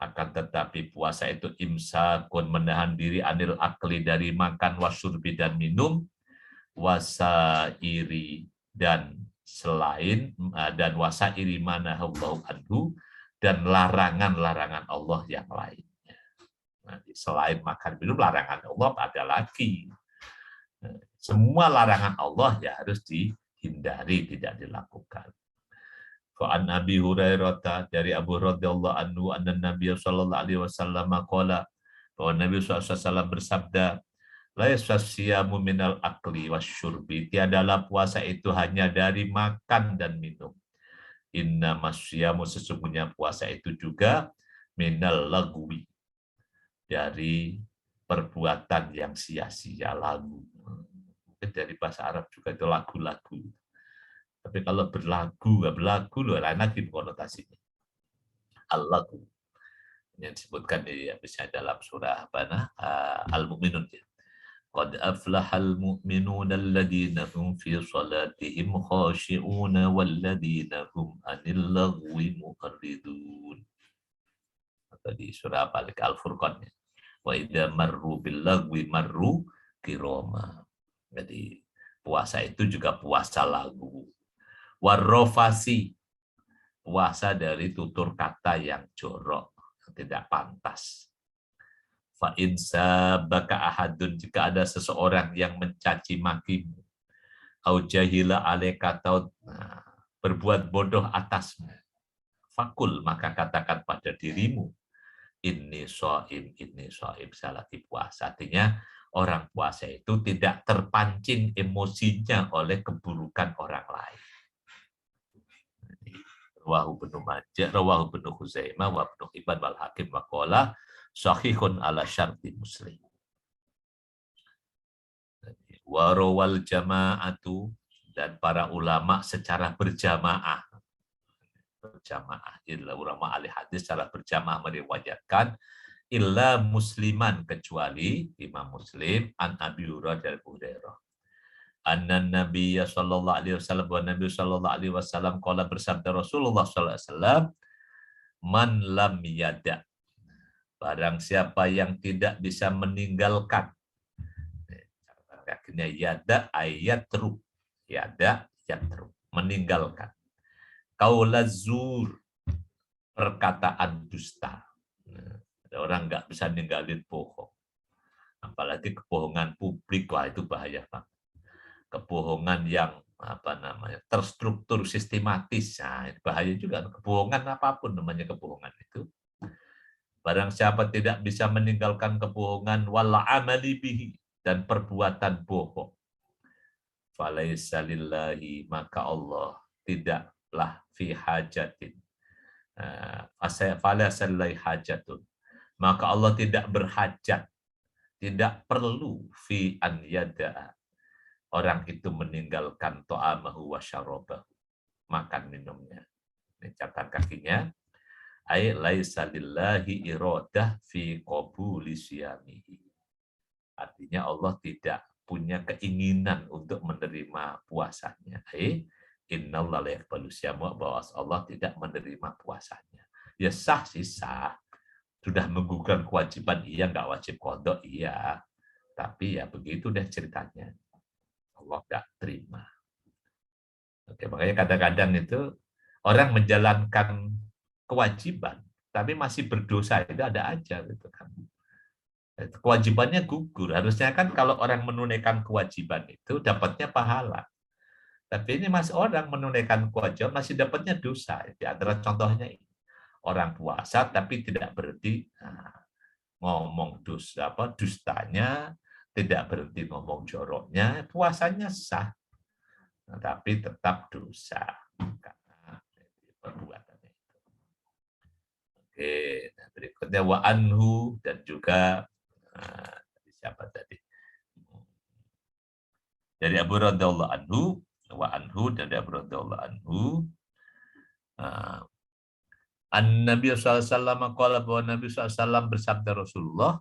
Speaker 2: akan tetapi puasa itu imsakun, menahan diri, anil akli, dari makan, wasyurbi, dan minum, wasairi, dan selain, dan wasairi manahallahu anhu, dan larangan-larangan Allah yang lainnya. Nanti selain makan minum, larangan Allah ada lagi. Semua larangan Allah ya harus dihindari, tidak dilakukan. Fa'an Abi Hurairah, dari Abu radhiyallahu anhu, anna Nabi sallallahu alaihi wasallam qala, bahwa Nabi SAW bersabda, la yasyamu minal akli wasyurbi, tiadalah puasa itu hanya dari makan dan minum. Inna masyamu, sesungguhnya puasa itu juga minal lagwi, dari perbuatan yang sia-sia, lagu. Mungkin dari bahasa Arab juga itu lagu-lagu. Tapi kalau berlagu loh, lain lagi konotasinya. Al-lagu yang disebutkan misalnya dalam surah Al-Mu'minun. Qad aflahal mu'minuna alladhina hum fi salatihim khashi'una walladhina hum 'anil lagwi mu'ridun. Atau di surah Al-Furqan. Wa idza marru bil lagwi marru kirama. Jadi puasa itu juga puasa lagu. Warrofasi, puasa dari tutur kata yang jorok, tidak pantas. Fa in sabaka ahadun, jika ada seseorang yang mencaci makimu, au jahila alaika, atau berbuat bodoh atasmu, fakul, maka katakan pada dirimu, inni shaim, saya lagi puasa. Artinya orang puasa itu tidak terpancing emosinya oleh keburukan orang lain. Rawahu Ibnu Majah, rawahu Ibnu Khuzaimah wa Ibnu Hibban wal Hakim wa qala sahihun ala syarti Muslim. Wa rawal jama'atu, dan para ulama secara berjamaah, illa ulama ahli hadis secara berjamaah meriwayatkan, illa musliman, kecuali Imam Muslim, an Abi Hurairah dari Abu Hurairah, anna Nabi sallallahu alaihi wasallam, wa Nabi sallallahu alaihi wasallam qala, bersabda Rasulullah sallallahu alaihi wasallam, man lam yada, barang siapa yang tidak bisa meninggalkan, akhirnya yada ayat teruk, yada teruk, meninggalkan, qaulaz zur, perkataan dusta. Ada orang nggak bisa ninggalin bohong. Apalagi kebohongan publik, wah itu bahaya banget. Kebohongan yang terstruktur sistematis, nah, bahaya juga. Kebohongan apapun namanya kebohongan itu. Barang siapa tidak bisa meninggalkan kebohongan wala amali bihi, dan perbuatan bohong, falaisa lillahi, maka Allah tidaklah fi hajatin, falaisa lillahi hajatun, maka Allah tidak berhajat, tidak perlu fi an yada, orang itu meninggalkan ta'amahu wa syarabahu, makan minumnya. Ini catatan kakinya. Ai laisa lillahi iradah fi qabuli siyamihi. Artinya Allah tidak punya keinginan untuk menerima puasanya. Innallaha la yaqbalu syiyama, bahwa Allah tidak menerima puasanya. Ya sah sih sah. Sudah menggugurkan kewajiban, iya, nggak wajib qada, iya. Tapi ya begitu deh ceritanya. Allah nggak terima. Oke, makanya kadang-kadang itu orang menjalankan kewajiban, tapi masih berdosa, itu ada aja gitu kan. Kewajibannya gugur. Harusnya kan kalau orang menunaikan kewajiban itu dapatnya pahala. Tapi ini masih orang menunaikan kewajiban masih dapatnya dosa. Di antara contohnya ini. Orang puasa tapi tidak berhenti ngomong dustanya, tidak berhenti ngomong joroknya, puasanya sah. Tapi tetap dosa karena perbuatannya itu. Oke, nah berikutnya wa anhu, dan juga siapa tadi? Dari Abu radhiyallahu anhu, wa anhu, dari Abu radhiyallahu anhu, An-Nabi SAW qala, bahwa Nabi SAW bersabda, Rasulullah,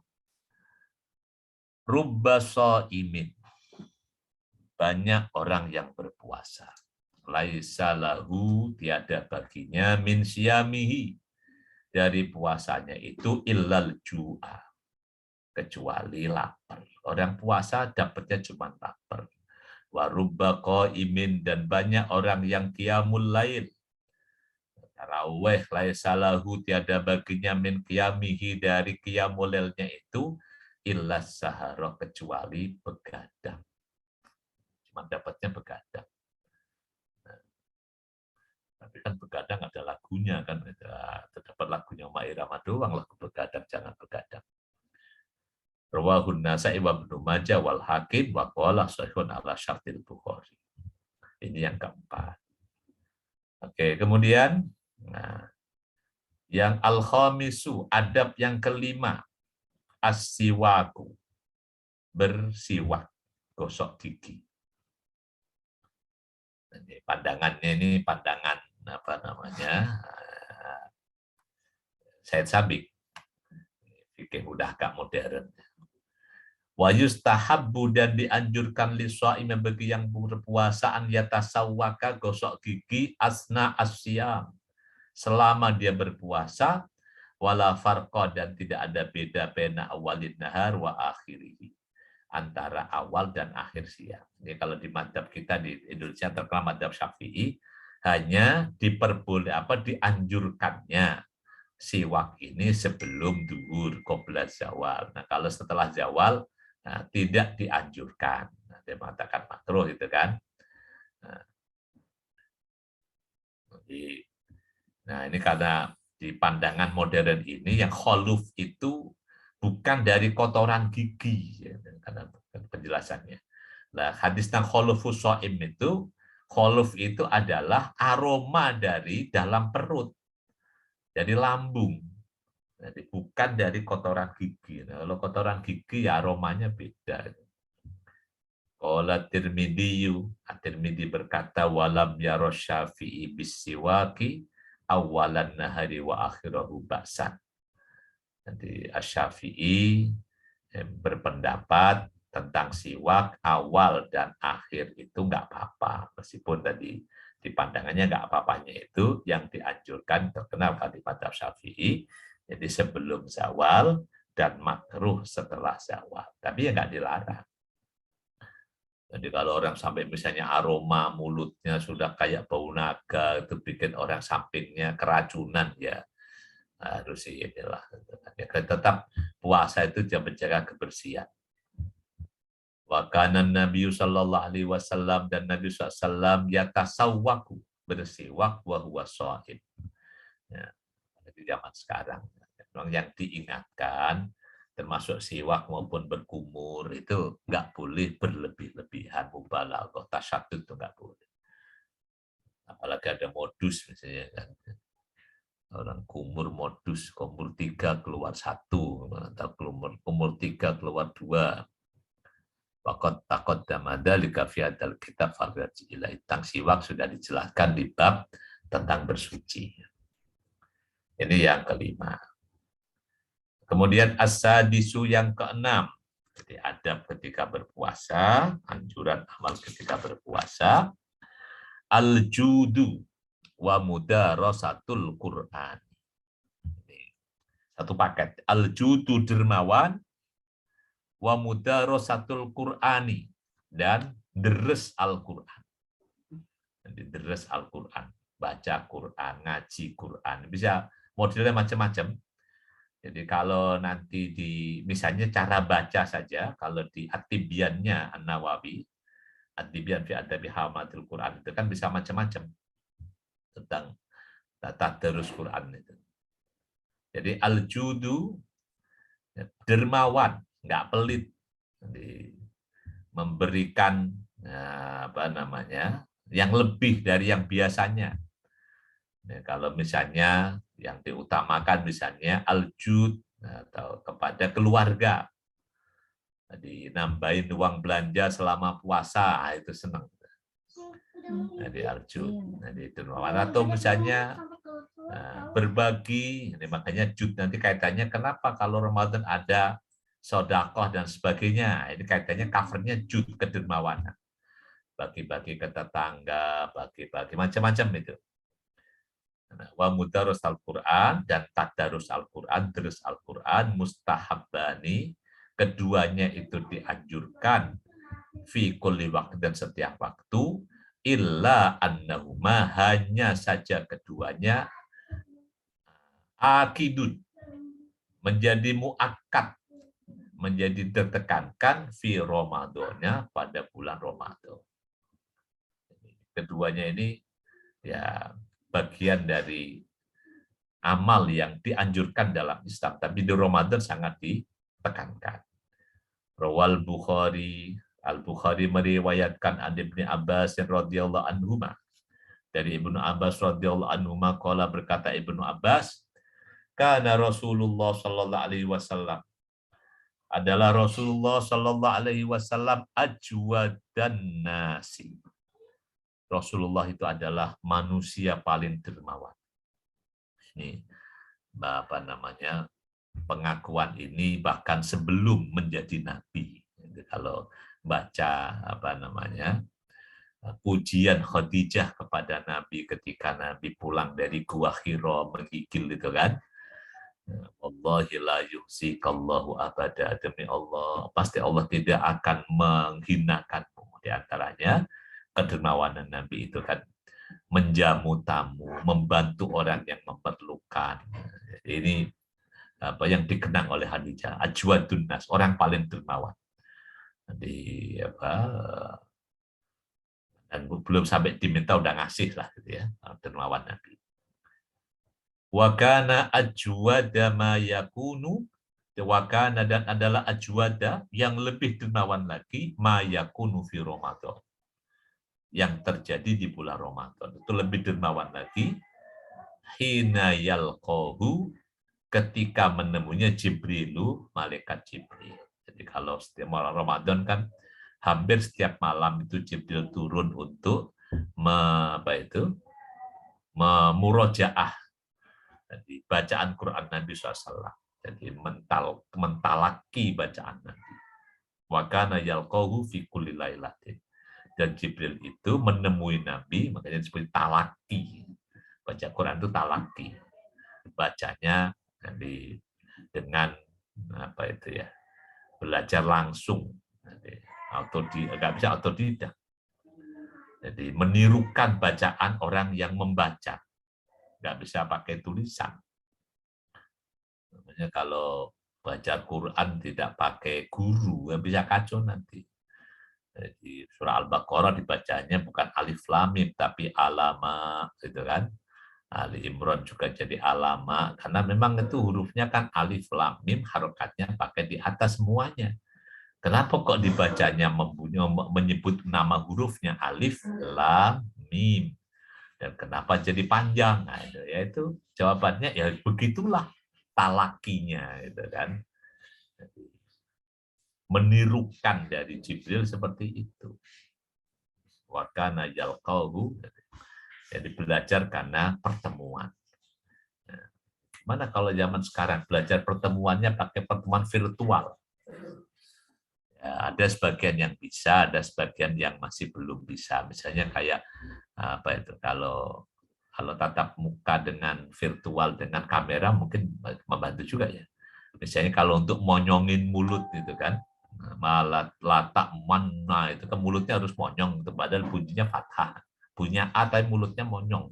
Speaker 2: rubba shaimin, banyak orang yang berpuasa, laisa lahu, tiada baginya, min siyamihi, dari puasanya itu, illal ju'a, kecuali lapar. Orang puasa dapatnya cuma lapar. Wa rubba qaimin, dan banyak orang yang qiyamul lail, tarawih, laisa lahu, tiada baginya, min qiyamihi, dari qiyamul lailnya itu, illas sahara, kecuali begadang. Cuma dapatnya begadang. Nah, tapi kan begadang ada lagunya kan, terdapat lagunya Mak Irama doang, lagu begadang, jangan begadang. Rawahun Nasa'i wa Ibnu Majah wal Hakim wa qala sahihun ala syartil Bukhari. Ini yang keempat. Oke, kemudian yang al-khamisu, adab yang kelima, as-siwaku, bersiwak, gosok gigi. Ini pandangannya, ini pandangan Said Sabiq. Fikih udah agak modern. Wa yustahabbu, dan dianjurkan li shaim, bagi yang berpuasaan, yatasawwaka, gosok gigi, asna asyam, selama dia berpuasa, wala farqa, dan tidak ada beda bena awalin nahar wa akhirihi, antara awal dan akhir siang. Ini kalau di madzhab kita di Indonesia terkenal madzhab Syafi'i, hanya dianjurkannya siwak ini sebelum duhur, qabla zawal. Nah, kalau setelah zawal, tidak dianjurkan. Nah, dia mengatakan makruh itu kan. Nah, ini karena di pandangan modern ini yang kholuf itu bukan dari kotoran gigi, ya, karena penjelasannya. Nah, hadis tentang kholufus shaim itu, kholuf itu adalah aroma dari dalam perut, dari lambung. Jadi bukan dari kotoran gigi. Nah, kalau kotoran gigi ya aromanya beda. Qala Tirmidzi, At-Tirmidzi berkata, walam yara Syafi'i bisiwaki awalan nahari wa akhirahu ba'san. Jadi Asy-Syafi'i berpendapat tentang siwak awal dan akhir itu nggak apa-apa, meskipun tadi di pandangannya nggak apa-apanya itu yang dianjurkan, terkenal di madzhab Syafi'i, jadi sebelum zawal dan makruh setelah zawal, tapi ya nggak dilarang. Jadi kalau orang sampai misalnya aroma mulutnya sudah kayak bau naga, itu bikin orang sampingnya keracunan, ya harus inilah. Tetap puasa itu dia menjaga kebersihan. Wa kana Nabi sallallahu alaihi wasallam, dan Nabi SAW yatasawwaku, bersiwak wa huwa shaim. Ya, di zaman sekarang memang yang diingatkan termasuk siwak maupun berkumur itu nggak boleh berlebih-lebihan, mubalaghah, tasyadud itu nggak boleh. Apalagi ada modus misalnya kan. Orang kumur modus, kumur 3 keluar 1, atau kumur 3 keluar 2. Fakot takot damadalika fi hadal kitab farji ilai. Tentang siwak sudah dijelaskan di bab tentang bersuci. Ini yang kelima. Kemudian as-sadisu, yang keenam. Jadi adab ketika berpuasa, anjuran amal ketika berpuasa. Al-judu wa mudarasatul Qur'an. Ini satu paket. Al-judu, dermawan, wa mudarasatul Qur'ani, dan deres Al-Qur'an. Jadi deres Al-Qur'an, baca Qur'an, ngaji Qur'an. Bisa modelnya macam-macam. Jadi kalau nanti misalnya cara baca saja, kalau di At-Tibyannya An-Nawawi, At-Tibyan fi Adabi Hamatil Qur'an, itu kan bisa macam-macam tentang tadarus Qur'an itu. Jadi al-judu, dermawan, nggak pelit, jadi memberikan yang lebih dari yang biasanya. Nah, kalau misalnya yang diutamakan misalnya al-jud atau kepada keluarga, jadi nambahin uang belanja selama puasa, itu senang. Jadi al-jud, jadi dermawan. Atau misalnya berbagi, ini makanya jud nanti kaitannya kenapa kalau Ramadan ada sodakoh dan sebagainya, ini kaitannya covernya jud, kedermawanan, bagi-bagi ke tetangga, bagi-bagi macam-macam itu. Wa mudarus Al-Quran, dan tadarus Al-Quran, terus Al-Quran, mustahabbani, keduanya itu dianjurkan fi kulli waktu, dan setiap waktu, illa annahuma, hanya saja keduanya, akidun, menjadi muakkad, menjadi ditekankan fi Ramadannya, pada bulan Ramadan. Keduanya ini ya bagian dari amal yang dianjurkan dalam Islam, tapi di Ramadan sangat ditekankan. Rawal Bukhari, Al-Bukhari meriwayatkan an Ibnu Abbas radhiyallahu anhuma, dari Ibnu Abbas radhiyallahu anhuma, qala, berkata Ibnu Abbas, kana Rasulullah sallallahu alaihi wasallam, adalah Rasulullah sallallahu alaihi wasallam, ajwadan nasi. Rasulullah itu adalah manusia paling dermawan. Ini pengakuan ini bahkan sebelum menjadi nabi. Jadi kalau baca pujian Khadijah kepada Nabi ketika Nabi pulang dari Gua Hira menggigil itu kan. Wallahi la yuhsikallahu abada, demi Allah pasti Allah tidak akan menghinakanmu. Di antaranya kedermawanan Nabi itu kan menjamu tamu, membantu orang yang memerlukan. Ini yang dikenang oleh Khadijah, ajwadun nas, orang paling dermawan. Dan belum sampai diminta udah ngasih lah gitu ya, dermawan Nabi. Wa kana ajwada ma yakunu, wa kana, dan adalah ajwada, yang lebih dermawan lagi, ma yakunu fi Ramadan, yang terjadi di bulan Ramadan. Itu lebih dermawan lagi, hina yalqahu, ketika menemunya Jibrilu, malaikat Jibril. Jadi kalau setiap malam Ramadan kan hampir setiap malam itu Jibril turun untuk memurojaah, jadi bacaan Quran Nabi SAW. Jadi mentalaki bacaan Nabi. Wa kana yalqahu fi kulli lailatin. Dan Jibril itu menemui Nabi, makanya disebut talaki. Baca Quran itu talaki. Bacanya dengan belajar langsung. Nggak bisa autodidak. Jadi menirukan bacaan orang yang membaca. Nggak bisa pakai tulisan. Namanya kalau baca Quran tidak pakai guru, ya bisa kacau nanti. Jadi surah Al-Baqarah dibacanya bukan alif lam mim tapi alama gitu kan. Ali Imran juga jadi alama karena memang itu hurufnya kan alif lam mim harokatnya pakai di atas semuanya. Kenapa kok dibacanya menyebut nama hurufnya alif lam mim dan kenapa jadi panjang? Nah, itu jawabannya ya begitulah talakinya gitu kan. Menirukan dari Jibril seperti itu. Wakana yalqahu, jadi belajar karena pertemuan. Nah, mana kalau zaman sekarang belajar pertemuannya pakai pertemuan virtual. Ya, ada sebagian yang bisa, ada sebagian yang masih belum bisa. Misalnya kayak apa itu kalau tatap muka dengan virtual dengan kamera mungkin membantu juga ya. Misalnya kalau untuk monyongin mulut gitu kan, malah latak mana itu kan mulutnya harus monyong, itu padahal bunyinya fathah, punya A tapi mulutnya monyong,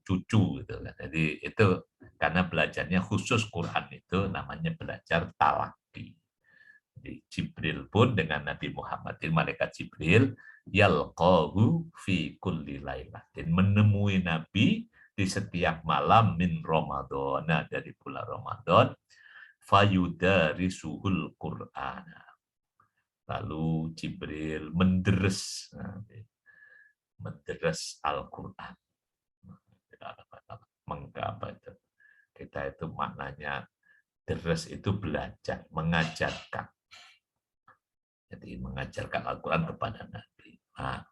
Speaker 2: cucu gitu kan. Jadi itu karena belajarnya khusus Quran itu namanya belajar talaki. Jadi Jibril pun dengan Nabi Muhammad, malaikat Jibril yalqahu fi kulli lailatin, menemui Nabi di setiap malam min Ramadan, dari bulan Ramadan, fayudarisuhul Qur'an. Lalu Jibril menderes Al-Qur'an. Mengapa itu? Kita itu maknanya deres itu belajar, mengajarkan. Jadi mengajarkan Al-Quran kepada Nabi. Nah,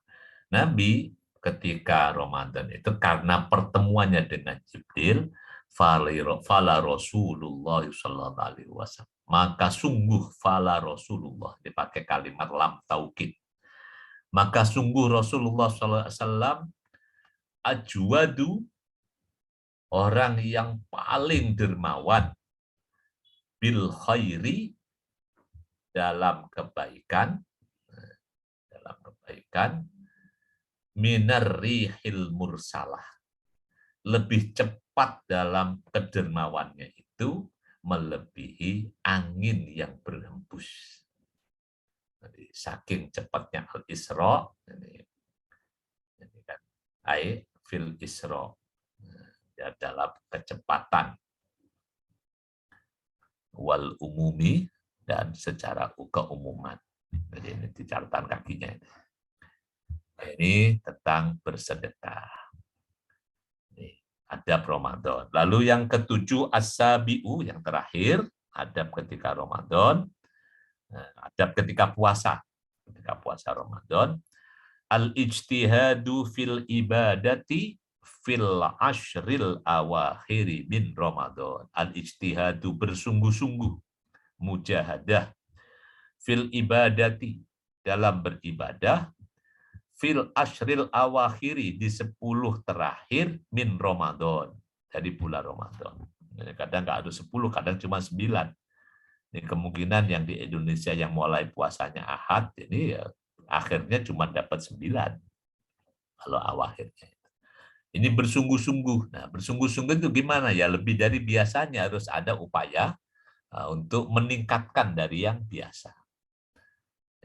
Speaker 2: Nabi ketika Ramadan itu karena pertemuannya dengan Jibril, fala Rasulullah sallallahu alaihi wasallam. Maka sungguh fala Rasulullah, dipakai kalimat lam taukid. Maka sungguh Rasulullah sallallahu alaihi wasallam ajwadu, orang yang paling dermawan, bil khairi, dalam kebaikan, minar rihil mursalah, lebih cepat dalam kedermawannya itu melebihi angin yang berhembus. Jadi, saking cepatnya al-Isra, ini kan fil Isra, ya, dalam kecepatan wal umumi dan secara keumuman. Jadi ini di catatan kakinya ini. Ini tentang bersedekah. Adab Ramadan. Lalu yang ketujuh as-sabi'u, yang terakhir, adab ketika Ramadan, adab ketika puasa. Ketika puasa Ramadan, al-ijtihadu fil ibadati fil ashril awakhiri min Ramadan. Al-ijtihadu, bersungguh-sungguh, mujahadah, fil ibadati, dalam beribadah, fil ashril awakhiri, di 10 terakhir min Ramadan, dari bulan Ramadan. Kadang nggak ada 10, kadang cuma 9. Ini kemungkinan yang di Indonesia yang mulai puasanya Ahad, ini ya, akhirnya cuma dapat 9 kalau awakhirnya. Ini bersungguh-sungguh. Nah, bersungguh-sungguh itu gimana ya? Lebih dari biasanya, harus ada upaya untuk meningkatkan dari yang biasa.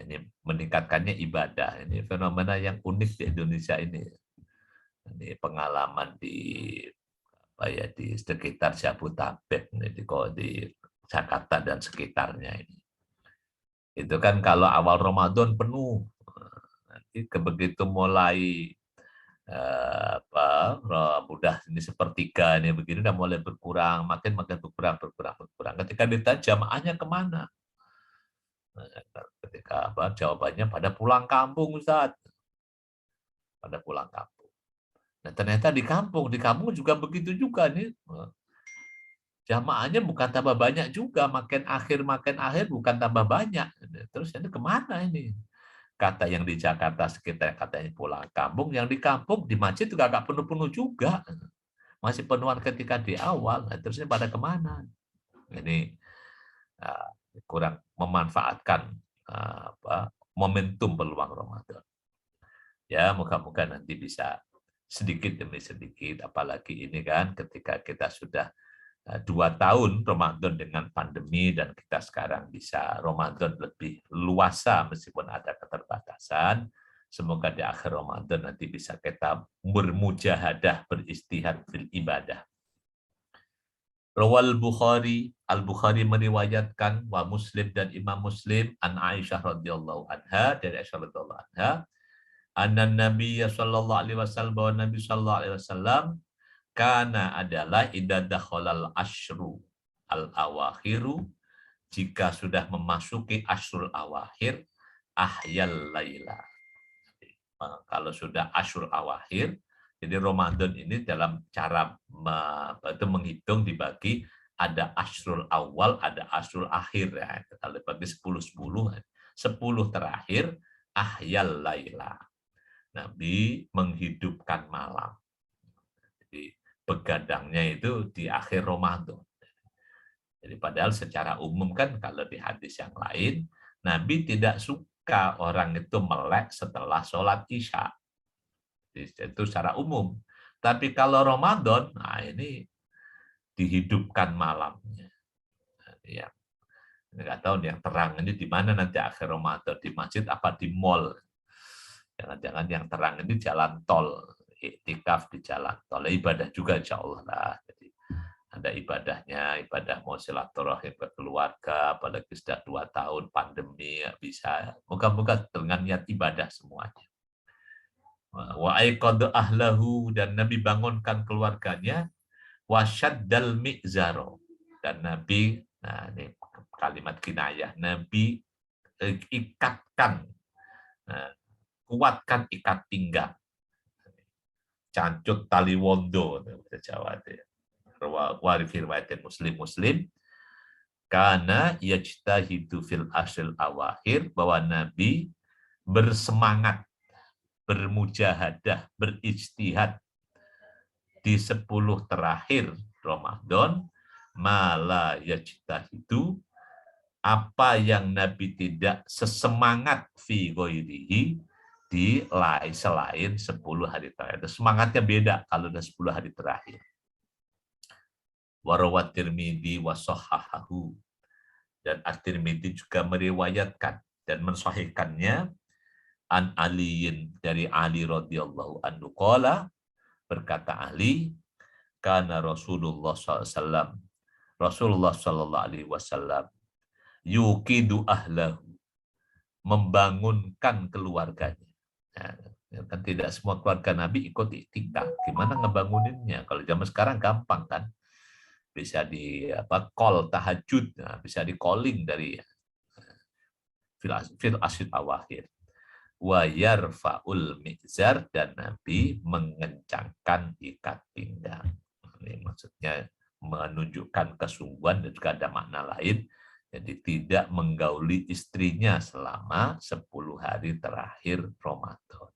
Speaker 2: Ini meningkatkannya ibadah. Ini fenomena yang unik di Indonesia ini. Ini pengalaman di sekitar Jabodetabek, di Jakarta dan sekitarnya ini. Itu kan kalau awal Ramadan penuh. Nanti begitu mulai udah ini sepertiga ini begini udah mulai berkurang, makin berkurang. Ketika ditanya jamaahnya kemana? Ketika jawabannya pada pulang kampung, Ustaz. Pada pulang kampung. Nah, ternyata di kampung juga begitu juga nih. Jamaahnya bukan tambah banyak juga, makin akhir bukan tambah banyak. Terus ini kemana ini? Kata yang di Jakarta sekitar katanya pulang kampung, yang di kampung di masjid juga agak penuh-penuh juga. Masih penuhan ketika di awal. Nah, terusnya pada kemana? Ini kurang memanfaatkan momentum peluang Ramadan. Ya, moga-moga nanti bisa sedikit demi sedikit, apalagi ini kan ketika kita sudah 2 tahun Ramadan dengan pandemi dan kita sekarang bisa Ramadan lebih luasa meskipun ada keterbatasan. Semoga di akhir Ramadan nanti bisa kita bermujahadah, beristihad fil ibadah. Rawal Bukhari, Al-Bukhari meriwayatkan wa Muslim dan Imam Muslim an Aisyah radhiyallahu anha, dari Aisyah radhiyallahu anha, anna Nabi sallallahu alaihi wasallam, bahwa Nabi sallallahu alaihi wasallam kana adalah idza dakhalal asyru al-awakhiru, jika sudah memasuki asyrul awakhir, ahyal laila. Kalau sudah asyrul awakhir, jadi Ramadan ini dalam cara itu menghitung dibagi ada asyrul awal, ada asyrul akhir ya. Kalau dibagi 10 terakhir ahyal laila. Nabi menghidupkan malam. Jadi begadangnya itu di akhir Ramadan. Jadi padahal secara umum kan kalau di hadis yang lain, Nabi tidak suka orang itu melek setelah sholat Isya. Itu secara umum. Tapi kalau Ramadan, nah ini dihidupkan malamnya. Ya, nggak tahu yang terang ini di mana nanti akhir Ramadan, di masjid apa di mall. Jangan-jangan yang terang ini jalan tol, iktikaf di jalan tol, ibadah juga insya Allah lah. Jadi ada ibadahnya, ibadah mau silaturahim ke keluarga, apalagi sudah 2 tahun pandemi, bisa. Moga-moga dengan niat ibadah semuanya. Wa aiqadha ahlahu, dan Nabi bangunkan keluarganya, wa syaddal mi'zaro, dan Nabi, nah ini kalimat kinayah, Nabi ikatkan, kuatkan ikat pinggang, cancut tali wondo, bahasa Jawa itu ya. Riwayat Muslim karena yajtahidu fil ashril awakhir, bahwa Nabi bersemangat, bermujahadah, berijtihad di 10 terakhir Ramadan, mala yajtahidu, apa yang Nabi tidak sesemangat fi ghairihi, di selain 10 hari terakhir. Semangatnya beda kalau udah 10 hari terakhir. Warawat Tirmidzi wa sahhahahu, dan At-Tirmidzi juga meriwayatkan dan mensahihkannya, an Aliin, dari Ali radhiyallahu anhu qala, berkata Ali, kana Rasulullah SAW, Rasulullah sallallahu alaihi wasallam yuqidu ahlahu, membangunkan keluarganya. Nah, kan tidak semua keluarga Nabi ikut iktikaf. Gimana ngebanguninnya? Kalau zaman sekarang gampang kan? Bisa di call tahajud, nah, bisa di calling dari fil asyid awakhir. Wa yarfa'ul mizar, dan Nabi mengencangkan ikat pinggang. Ini maksudnya menunjukkan kesungguhan, dan juga ada makna lain. Jadi tidak menggauli istrinya selama 10 hari terakhir Ramadan.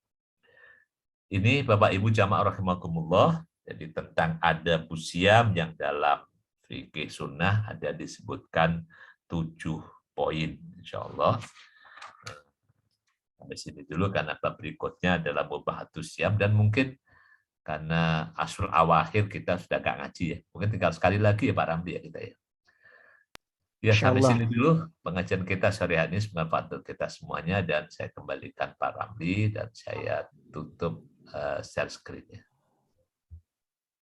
Speaker 2: Ini Bapak Ibu jamaah rahimakumullah, jadi tentang adab siam yang dalam fikih sunnah ada disebutkan 7 poin, insya Allah. Sampai sini dulu, karena bab berikutnya adalah mubahatus siam, dan mungkin karena asrul awakhir kita sudah gak ngaji ya, mungkin tinggal sekali lagi ya Pak Ramli ya kita ya. Ya, sampai sini dulu pengajian kita sore hari ini, semoga untuk kita semuanya, dan saya kembalikan Pak Ramli dan saya tutup share screen-nya.